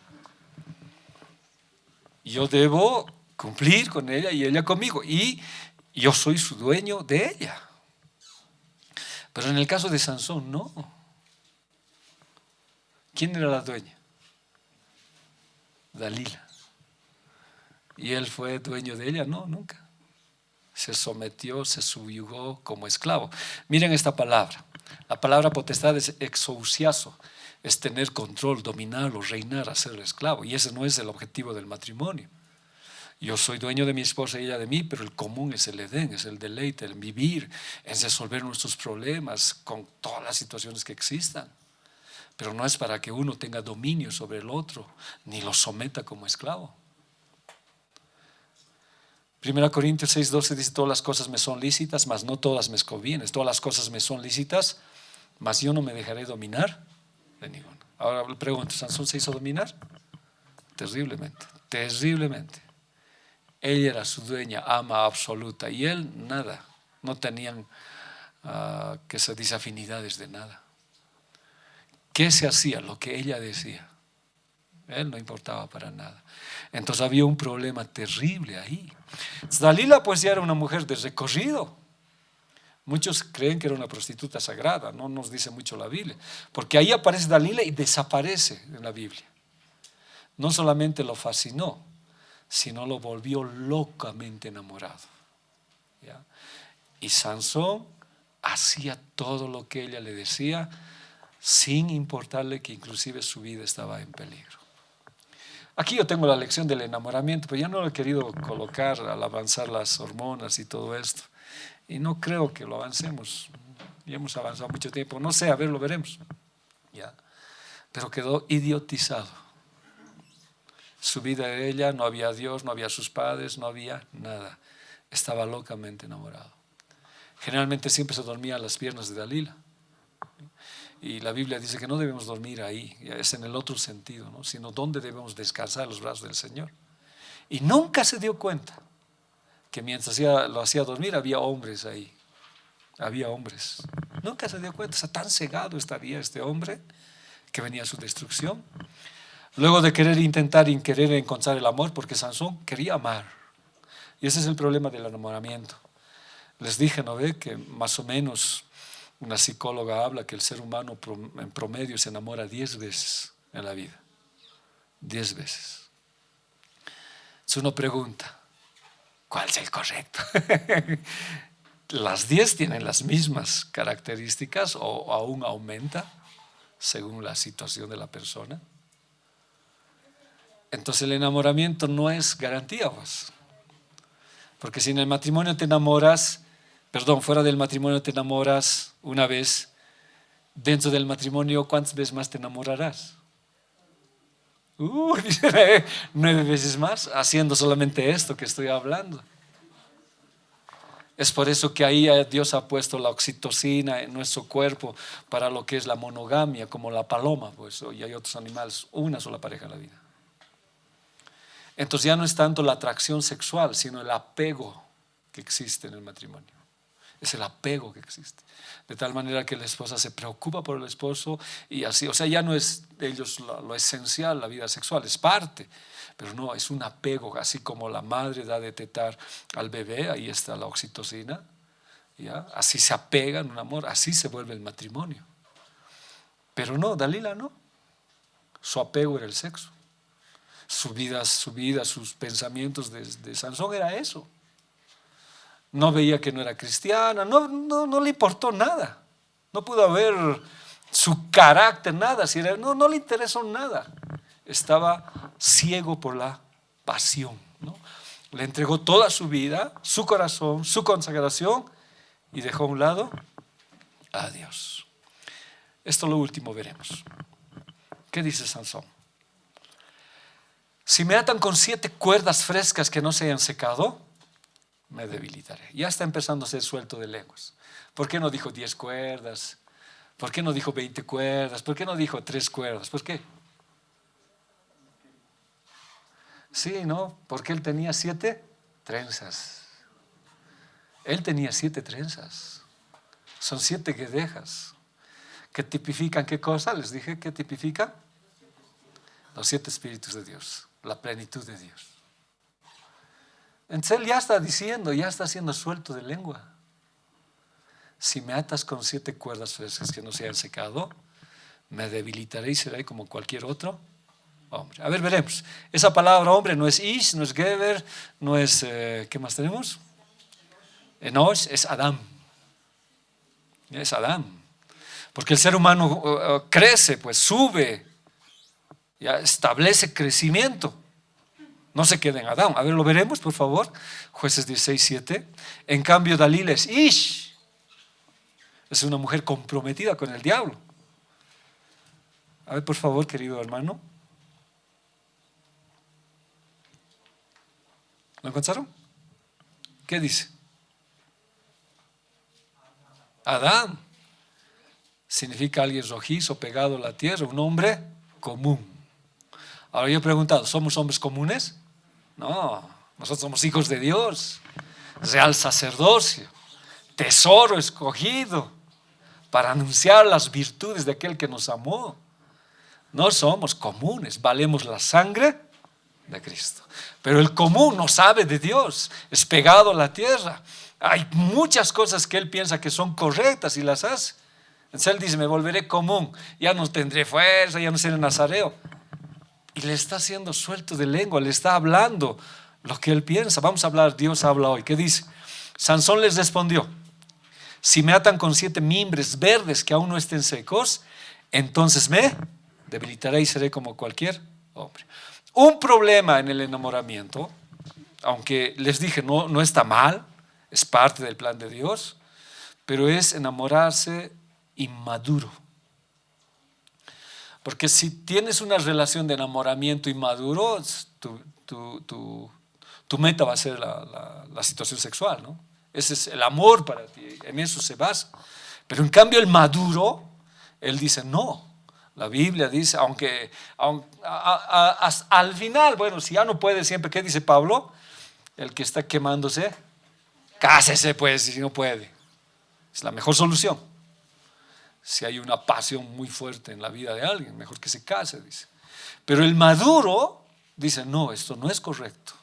Yo debo cumplir con ella y ella conmigo. Y yo soy su dueño de ella. Pero en el caso de Sansón, no. ¿Quién era la dueña? Dalila. ¿Y él fue dueño de ella? No, nunca. Se sometió, se subyugó como esclavo. Miren esta palabra. La palabra potestad es exousiazo, es tener control, dominarlo, reinar, hacerlo esclavo. Y ese no es el objetivo del matrimonio. Yo soy dueño de mi esposa y ella de mí, pero el común es el Edén, es el deleite, el vivir, es resolver nuestros problemas con todas las situaciones que existan. Pero no es para que uno tenga dominio sobre el otro, ni lo someta como esclavo. 1 Corintios 6:12 dice, todas las cosas me son lícitas, mas no todas me convienen. Todas las cosas me son lícitas, mas yo no me dejaré dominar de ninguna. Ahora le pregunto, ¿Sansón se hizo dominar? Terriblemente, terriblemente. Ella era su dueña, ama absoluta, y él nada. No tenían, que se dice, afinidades de nada. ¿Qué se hacía? Lo que ella decía. Él no importaba para nada. Entonces había un problema terrible ahí. Dalila pues ya era una mujer de recorrido. Muchos creen que era una prostituta sagrada. No nos dice mucho la Biblia, porque ahí aparece Dalila y desaparece en la Biblia. No solamente lo fascinó, sino lo volvió locamente enamorado. ¿Ya? Y Sansón hacía todo lo que ella le decía, sin importarle que inclusive su vida estaba en peligro. Aquí yo tengo la lección del enamoramiento, pero ya no lo he querido colocar al avanzar las hormonas y todo esto. Y no creo que lo avancemos. Ya hemos avanzado mucho tiempo. No sé, a ver, lo veremos. ¿Ya? Pero quedó idiotizado. Su vida de ella, no había Dios, no había sus padres, no había nada. Estaba locamente enamorado. Generalmente siempre se dormía a las piernas de Dalila. Y la Biblia dice que no debemos dormir ahí, es en el otro sentido, ¿no? Sino donde debemos descansar los brazos del Señor. Y nunca se dio cuenta que mientras lo hacía dormir había hombres ahí. Había hombres. Nunca se dio cuenta. O sea, tan cegado estaría este hombre que venía a su destrucción. Luego de querer encontrar el amor, porque Sansón quería amar. Y ese es el problema del enamoramiento. Les dije, ¿no ve? Que más o menos una psicóloga habla que el ser humano en promedio se enamora 10 veces en la vida. 10 veces. Entonces uno pregunta, ¿cuál es el correcto? Las 10 tienen las mismas características o aún aumenta según la situación de la persona. Entonces el enamoramiento no es garantía, pues. Porque si en el matrimonio te enamoras, fuera del matrimonio te enamoras una vez, dentro del matrimonio, ¿cuántas veces más te enamorarás? 9 veces más, haciendo solamente esto que estoy hablando. Es por eso que ahí Dios ha puesto la oxitocina en nuestro cuerpo para lo que es la monogamia, como la paloma, pues, y hay otros animales, una sola pareja en la vida. Entonces ya no es tanto la atracción sexual, sino el apego que existe en el matrimonio. Es el apego que existe. De tal manera que la esposa se preocupa por el esposo y así, o sea, ya no es de ellos lo esencial, la vida sexual, es parte, pero no, es un apego, así como la madre da de tetar al bebé, ahí está la oxitocina, ¿ya? Así se apegan, un amor, así se vuelve el matrimonio. Pero no, Dalila no, su apego era el sexo. Su vida, sus pensamientos de Sansón era eso. No veía que no era cristiana, no le importó nada. No pudo ver su carácter, nada. No le interesó nada. Estaba ciego por la pasión, ¿no? Le entregó toda su vida, su corazón, su consagración y dejó a un lado a Dios. Esto lo último veremos. ¿Qué dice Sansón? Si me atan con 7 cuerdas frescas que no se hayan secado, me debilitaré. Ya está empezando a ser suelto de lenguas. ¿Por qué no dijo 10 cuerdas? ¿Por qué no dijo 20 cuerdas? ¿Por qué no dijo 3 cuerdas? ¿Por qué? Sí, ¿no? Porque él tenía 7 trenzas. Él tenía 7 trenzas. Son 7 guedejas. ¿Que tipifican qué cosa? Les dije, ¿qué tipifican? Los 7 espíritus de Dios, la plenitud de Dios. Entonces él ya está diciendo, ya está siendo suelto de lengua. Si me atas con 7 cuerdas frescas que no se hayan secado, me debilitaré y seré como cualquier otro hombre. A ver, veremos. Esa palabra hombre no es ish, no es geber, no es, ¿qué más tenemos? Enosh, es Adán. Es Adán. Porque el ser humano crece, pues sube, ya establece crecimiento. No se queda en Adán. A ver, lo veremos, por favor. Jueces 16:7. En cambio, Dalila es ish. Es una mujer comprometida con el diablo. A ver, por favor, querido hermano. ¿Lo encontraron? ¿Qué dice? Adán significa alguien rojizo, pegado a la tierra, un hombre común. Ahora yo he preguntado, ¿somos hombres comunes? No, nosotros somos hijos de Dios, real sacerdocio, tesoro escogido para anunciar las virtudes de aquel que nos amó. No somos comunes, valemos la sangre de Cristo. Pero el común no sabe de Dios, es pegado a la tierra. Hay muchas cosas que él piensa que son correctas y las hace. Entonces él dice, me volveré común, ya no tendré fuerza, ya no seré nazareo. Y le está haciendo suelto de lengua, le está hablando lo que él piensa. Vamos a hablar, Dios habla hoy. ¿Qué dice? Sansón les respondió, si me atan con 7 mimbres verdes que aún no estén secos, entonces me debilitaré y seré como cualquier hombre. Un problema en el enamoramiento, aunque les dije no está mal, es parte del plan de Dios, pero es enamorarse inmaduro. Porque si tienes una relación de enamoramiento inmaduro, tu meta va a ser la situación sexual, ¿no? Ese es el amor para ti, en eso se basa. Pero en cambio el maduro, él dice, no, La Biblia dice, al final, bueno, si ya no puede siempre, ¿qué dice Pablo? El que está quemándose, cásese pues, si no puede. Es la mejor solución. Si hay una pasión muy fuerte en la vida de alguien, mejor que se case, dice. Pero el maduro dice, no, esto no es correcto.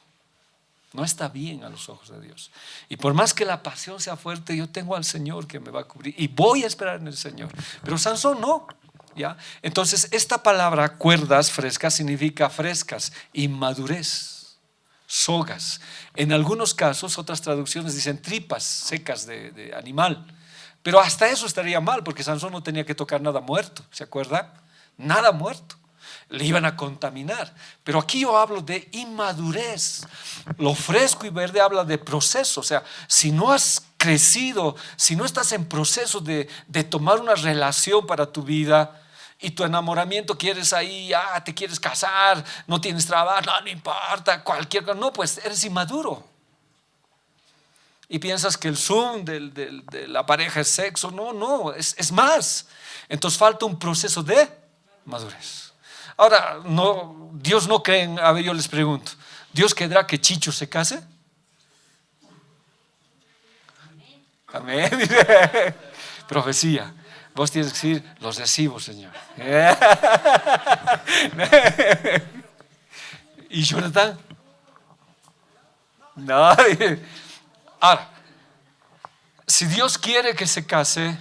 No está bien a los ojos de Dios. Y por más que la pasión sea fuerte, yo tengo al Señor que me va a cubrir y voy a esperar en el Señor. Pero Sansón no. ¿Ya? Entonces esta palabra cuerdas frescas significa frescas, inmadurez, sogas. En algunos casos, otras traducciones dicen tripas secas de animal. Pero hasta eso estaría mal, porque Sansón no tenía que tocar nada muerto, ¿se acuerdan? Nada muerto. Le iban a contaminar. Pero aquí yo hablo de inmadurez. Lo fresco y verde habla de proceso. O sea, si no has crecido, si no estás en proceso de tomar una relación para tu vida y tu enamoramiento, quieres ahí, te quieres casar, no tienes trabajo, no importa, cualquier cosa, no, pues eres inmaduro. Y piensas que el Zoom de la pareja es sexo. No, es más. Entonces falta un proceso de madurez. Ahora, no, Dios no cree en, a ver, yo les pregunto, ¿Dios querrá que Chicho se case? Amén. Profecía. Vos tienes que decir, los recibo, Señor. ¿Y Jonathan? No. Ahora, si Dios quiere que se case,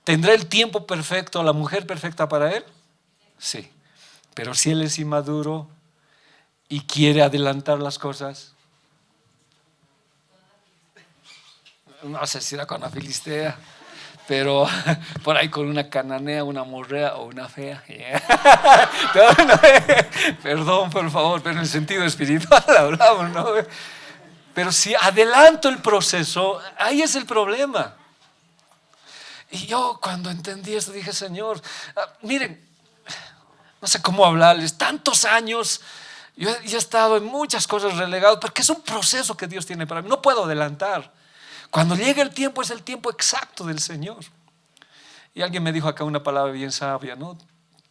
¿tendrá el tiempo perfecto, la mujer perfecta para él? Sí. Pero si él es inmaduro y quiere adelantar las cosas, no sé si era con una filistea, pero por ahí con una cananea, una morrea o una fea. Perdón, por favor, pero en el sentido espiritual hablamos, ¿no? Pero si adelanto el proceso, ahí es el problema. Y yo cuando entendí esto dije, Señor, miren, no sé cómo hablarles, tantos años, yo he estado en muchas cosas relegado, porque es un proceso que Dios tiene para mí, no puedo adelantar. Cuando llegue el tiempo es el tiempo exacto del Señor. Y alguien me dijo acá una palabra bien sabia, ¿no?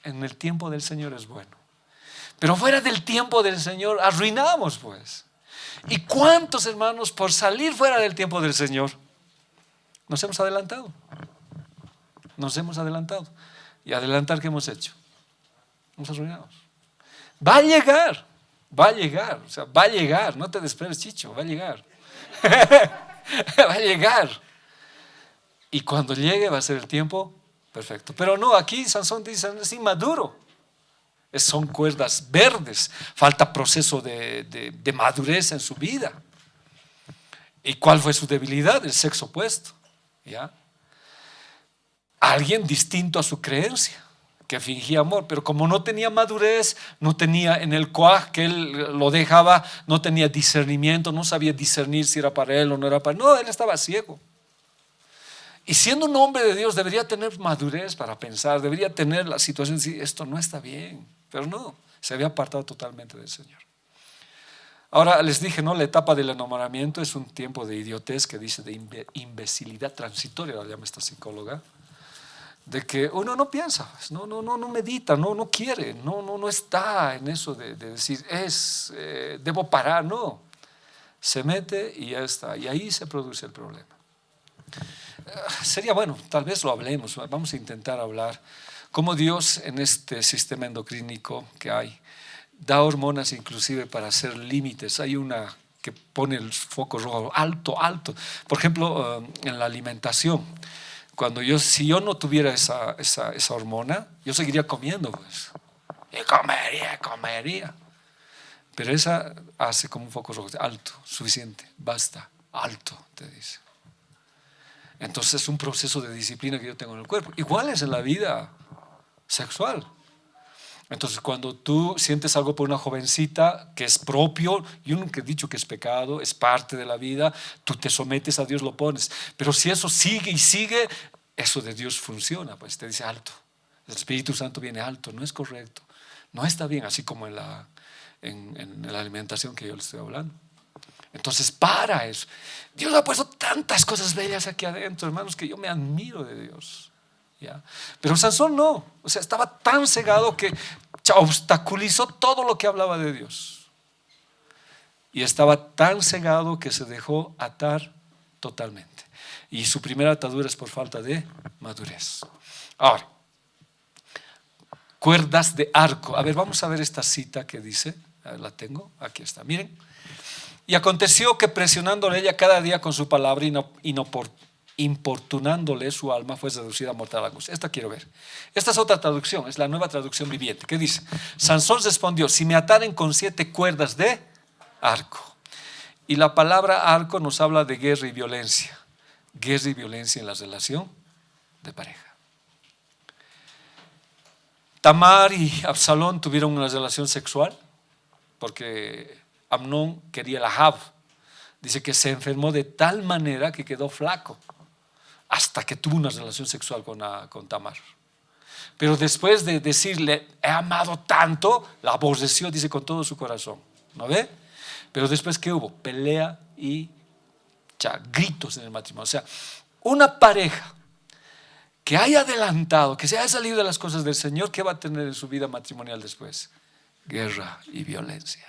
En el tiempo del Señor es bueno. Pero fuera del tiempo del Señor arruinamos pues. ¿Y cuántos hermanos por salir fuera del tiempo del Señor nos hemos adelantado? Nos hemos adelantado. ¿Y adelantar qué hemos hecho? Nos arruinamos. Va a llegar, o sea, va a llegar, no te desesperes, Chicho, va a llegar. Va a llegar. Y cuando llegue va a ser el tiempo perfecto. Pero no, aquí Sansón dice, es inmaduro. Son cuerdas verdes. Falta proceso de madurez en su vida. ¿Y cuál fue su debilidad? El sexo opuesto. ¿Ya? Alguien distinto a su creencia, que fingía amor, pero como no tenía madurez, no tenía en el coaj que él lo dejaba, no tenía discernimiento, no sabía discernir si era para él o no era para él. No, él estaba ciego. Y siendo un hombre de Dios debería tener madurez para pensar, debería tener la situación de decir, esto no está bien, pero no, se había apartado totalmente del Señor. Ahora les dije, ¿no? La etapa del enamoramiento es un tiempo de idiotez, que dice de imbecilidad transitoria, la llama esta psicóloga, de que uno no piensa, no medita, no quiere, no está en eso de decir, debo parar, no. Se mete y ya está, y ahí se produce el problema. Sería bueno, tal vez lo hablemos, vamos a intentar hablar cómo Dios en este sistema endocrínico que hay da hormonas inclusive para hacer límites. Hay una que pone el foco rojo alto. Por ejemplo, en la alimentación, si yo no tuviera esa hormona, yo seguiría comiendo pues. Y comería. Pero esa hace como un foco rojo, alto, suficiente, basta, alto, te dice. Entonces es un proceso de disciplina que yo tengo en el cuerpo. Igual es en la vida sexual. Entonces cuando tú sientes algo por una jovencita que es propio, yo nunca he dicho que es pecado, es parte de la vida, tú te sometes a Dios, lo pones. Pero si eso sigue y sigue, eso de Dios funciona, pues te dice alto. El Espíritu Santo viene alto, no es correcto, no está bien, así como en la alimentación que yo le estoy hablando. Entonces para eso, Dios ha puesto tantas cosas bellas aquí adentro, hermanos, que yo me admiro de Dios. ¿ya? Pero Sansón no, o sea, estaba tan cegado que obstaculizó todo lo que hablaba de Dios. Y estaba tan cegado que se dejó atar totalmente. Y su primera atadura es por falta de madurez. Ahora, cuerdas de arco. A ver, vamos a ver esta cita que dice. A ver, la tengo, aquí está, miren. Y aconteció que presionándole ella cada día con su palabra y importunándole su alma, fue seducida a mortal angustia. Esta quiero ver. Esta es otra traducción, es la Nueva Traducción Viviente. ¿Qué dice? Sansón respondió: si me ataren con 7 cuerdas de arco. Y la palabra arco nos habla de guerra y violencia. Guerra y violencia en la relación de pareja. Tamar y Absalón tuvieron una relación sexual porque Amnón quería la Ahab. Dice que se enfermó de tal manera que quedó flaco hasta que tuvo una relación sexual con Tamar. Pero después de decirle he amado tanto, la aborreció, dice, con todo su corazón. ¿No ve? Pero después, ¿qué hubo? Pelea y gritos en el matrimonio. O sea, una pareja que haya adelantado, que se haya salido de las cosas del Señor, ¿qué va a tener en su vida matrimonial después? Guerra y violencia.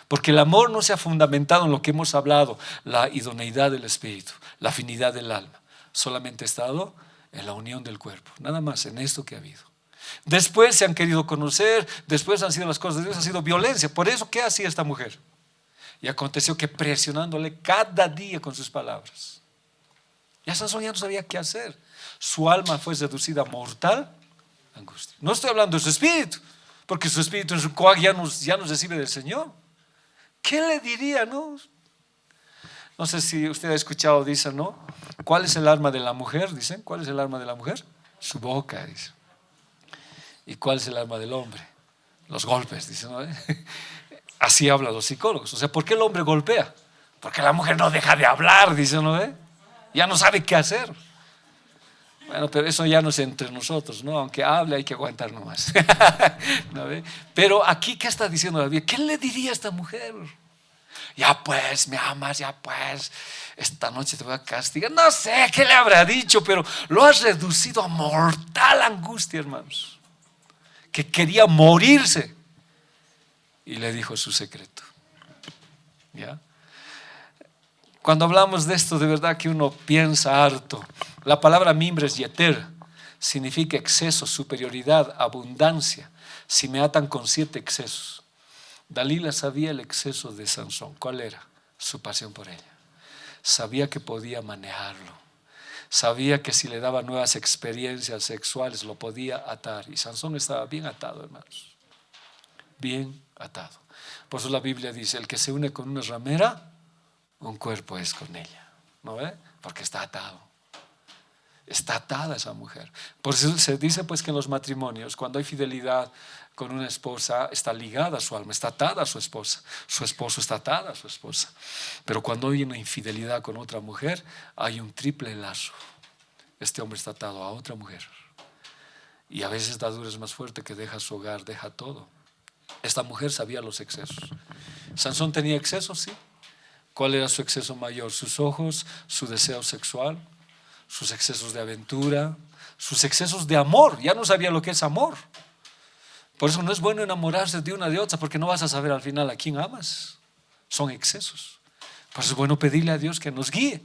Porque el amor no se ha fundamentado en lo que hemos hablado, la idoneidad del espíritu, la afinidad del alma. Solamente ha estado en la unión del cuerpo, nada más en esto que ha habido. Después se han querido conocer, después han sido las cosas de Dios, ha sido violencia. Por eso, ¿qué hacía esta mujer? Y aconteció que presionándole cada día con sus palabras, ya Sansón ya no sabía qué hacer. Su alma fue seducida a mortal angustia. No estoy hablando de su espíritu, porque su espíritu en su coag ya nos recibe del Señor. ¿Qué le diría, no? No sé si usted ha escuchado, dicen, ¿no? ¿Cuál es el arma de la mujer? Dicen, ¿cuál es el arma de la mujer? Su boca, dice. ¿Y cuál es el arma del hombre? Los golpes, dicen, ¿no? Así hablan los psicólogos. O sea, ¿por qué el hombre golpea? Porque la mujer no deja de hablar, dicen, ¿no? Ya no sabe qué hacer. Bueno, pero eso ya no es entre nosotros, ¿no? Aunque hable hay que aguantar nomás. ¿No ve? Pero aquí, ¿qué está diciendo la Biblia? ¿Qué le diría a esta mujer? Ya pues, me amas, ya pues, esta noche te voy a castigar. No sé qué le habrá dicho, pero lo has reducido a mortal angustia, hermanos. Que quería morirse. Y le dijo su secreto. ¿Ya? Cuando hablamos de esto, de verdad que uno piensa harto. La palabra mimbres yeter significa exceso, superioridad, abundancia. Si me atan con 7 excesos. Dalila sabía el exceso de Sansón. ¿Cuál era? Su pasión por ella. Sabía que podía manejarlo. Sabía que si le daba nuevas experiencias sexuales lo podía atar. Y Sansón estaba bien atado, hermanos. Bien atado. Por eso la Biblia dice: el que se une con una ramera, un cuerpo es con ella. ¿No ve? Porque está atado. Está atada esa mujer. Por eso se dice pues que en los matrimonios, cuando hay fidelidad con una esposa, está ligada a su alma, está atada a su esposa. Su esposo está atada a su esposa. Pero cuando hay una infidelidad con otra mujer, hay un triple lazo. Este hombre está atado a otra mujer. Y a veces la atadura es más fuerte, que deja su hogar, deja todo. Esta mujer sabía los excesos. Sansón tenía excesos, sí. ¿Cuál era su exceso mayor? Sus ojos, su deseo sexual, sus excesos de aventura, sus excesos de amor. Ya no sabía lo que es amor. Por eso no es bueno enamorarse de una de otra, porque no vas a saber al final a quién amas. Son excesos. Por eso es bueno pedirle a Dios que nos guíe.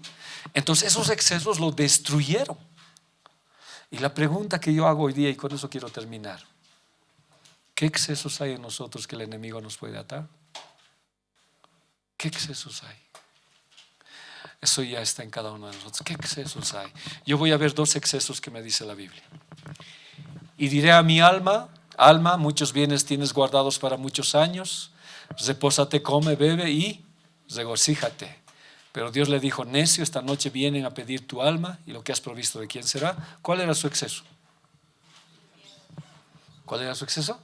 Entonces esos excesos lo destruyeron. Y la pregunta que yo hago hoy día, y con eso quiero terminar: ¿qué excesos hay en nosotros que el enemigo nos puede atar? ¿Qué excesos hay? Eso ya está en cada uno de nosotros. ¿Qué excesos hay? Yo voy a ver 2 excesos que me dice la Biblia. Y diré a mi alma: alma, muchos bienes tienes guardados para muchos años, repósate, come, bebe y regocíjate. Pero Dios le dijo: necio, esta noche vienen a pedir tu alma, y lo que has provisto, ¿de quién será? ¿Cuál era su exceso? ¿Cuál era su exceso?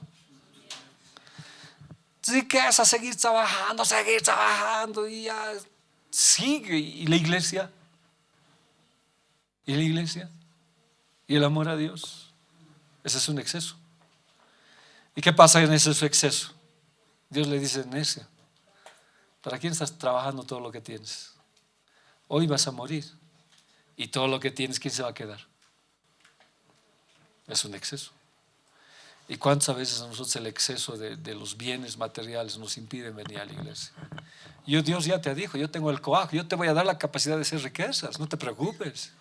Si quieres a seguir trabajando y ya sigue. ¿Y la iglesia? ¿Y la iglesia? ¿Y el amor a Dios? Ese es un exceso. ¿Y qué pasa en ese exceso? Dios le dice: necio, ¿para quién estás trabajando todo lo que tienes? Hoy vas a morir. Y todo lo que tienes, ¿quién se va a quedar? Es un exceso. ¿Y cuántas veces a nosotros el exceso de los bienes materiales nos impide venir a la iglesia? Dios ya te dijo, yo tengo el coajo, yo te voy a dar la capacidad de hacer riquezas, no te preocupes.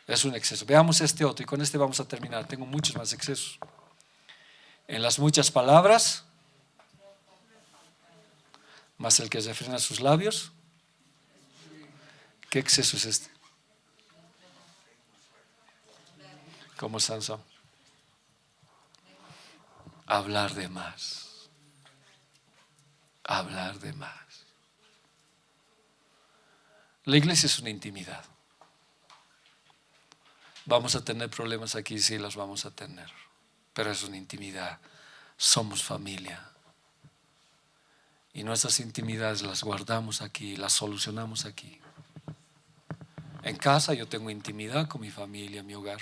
Es un exceso. Veamos este otro y con este vamos a terminar. Tengo muchos más excesos. En las muchas palabras, más el que refrena sus labios. ¿Qué exceso es este? Como Sansón. Hablar de más. Hablar de más. La iglesia es una intimidad. Vamos a tener problemas aquí, sí los vamos a tener, pero es una intimidad. Somos familia. Y nuestras intimidades las guardamos aquí, las solucionamos aquí. En casa yo tengo intimidad con mi familia, mi hogar.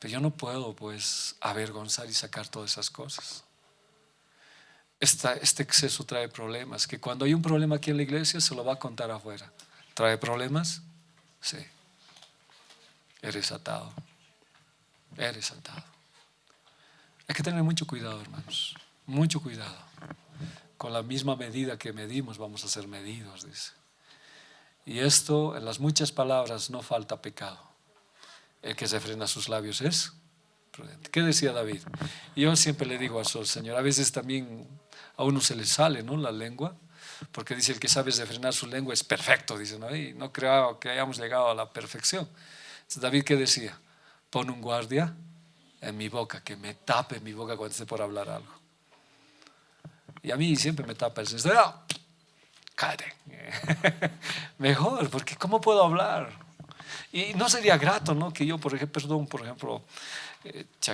Pero yo no puedo pues avergonzar y sacar todas esas cosas. Este exceso trae problemas, que cuando hay un problema aquí en la iglesia se lo va a contar afuera. ¿Trae problemas? Sí. Eres atado. Eres atado. Hay que tener mucho cuidado, hermanos. Mucho cuidado. Con la misma medida que medimos vamos a ser medidos, dice. Y esto, en las muchas palabras no falta pecado. El que se frena sus labios es prudente. ¿Qué decía David? Yo siempre le digo al Señor, a veces también a uno se le sale, ¿no?, la lengua, porque dice el que sabe refrenar su lengua es perfecto, dice, ¿no? Y no creo que hayamos llegado a la perfección. Entonces, David, ¿qué decía? Pon un guardia en mi boca, que me tape mi boca cuando esté por hablar algo. Y a mí siempre me tapa el Señor. ¡Oh! Cállate. Mejor, porque ¿cómo puedo hablar? Y no sería grato, ¿no?, que yo, por ejemplo,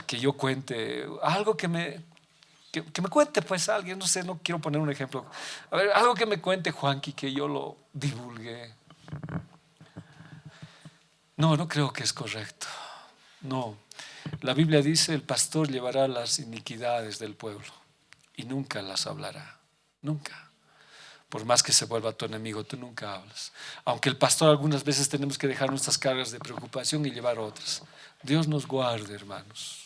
que yo cuente algo que me cuente pues alguien, no sé, no quiero poner un ejemplo. A ver, algo que me cuente Juanqui, que yo lo divulgue. No creo que es correcto. No. La Biblia dice, el pastor llevará las iniquidades del pueblo y nunca las hablará. Nunca. Por más que se vuelva tu enemigo, tú nunca hablas. Aunque el pastor algunas veces tenemos que dejar nuestras cargas de preocupación y llevar otras. Dios nos guarde, hermanos.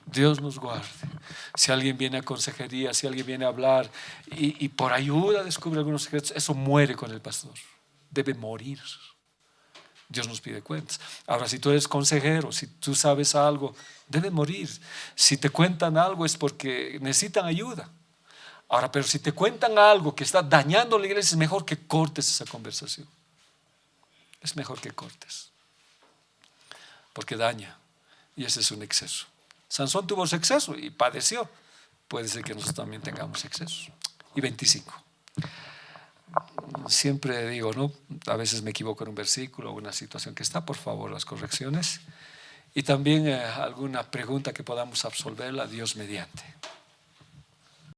Dios nos guarde. Si alguien viene a consejería, si alguien viene a hablar y por ayuda descubre algunos secretos, eso muere con el pastor. Debe morir. Dios nos pide cuentas. Ahora, si tú eres consejero, si tú sabes algo, debe morir. Si te cuentan algo es porque necesitan ayuda. Ahora, pero si te cuentan algo que está dañando la iglesia, es mejor que cortes esa conversación. Es mejor que cortes, porque daña, y ese es un exceso. Sansón tuvo ese exceso y padeció. Puede ser que nosotros también tengamos excesos. Y 25. Siempre digo, ¿no?, a veces me equivoco en un versículo o una situación que está, por favor, las correcciones. Y también alguna pregunta que podamos absolverla, Dios mediante.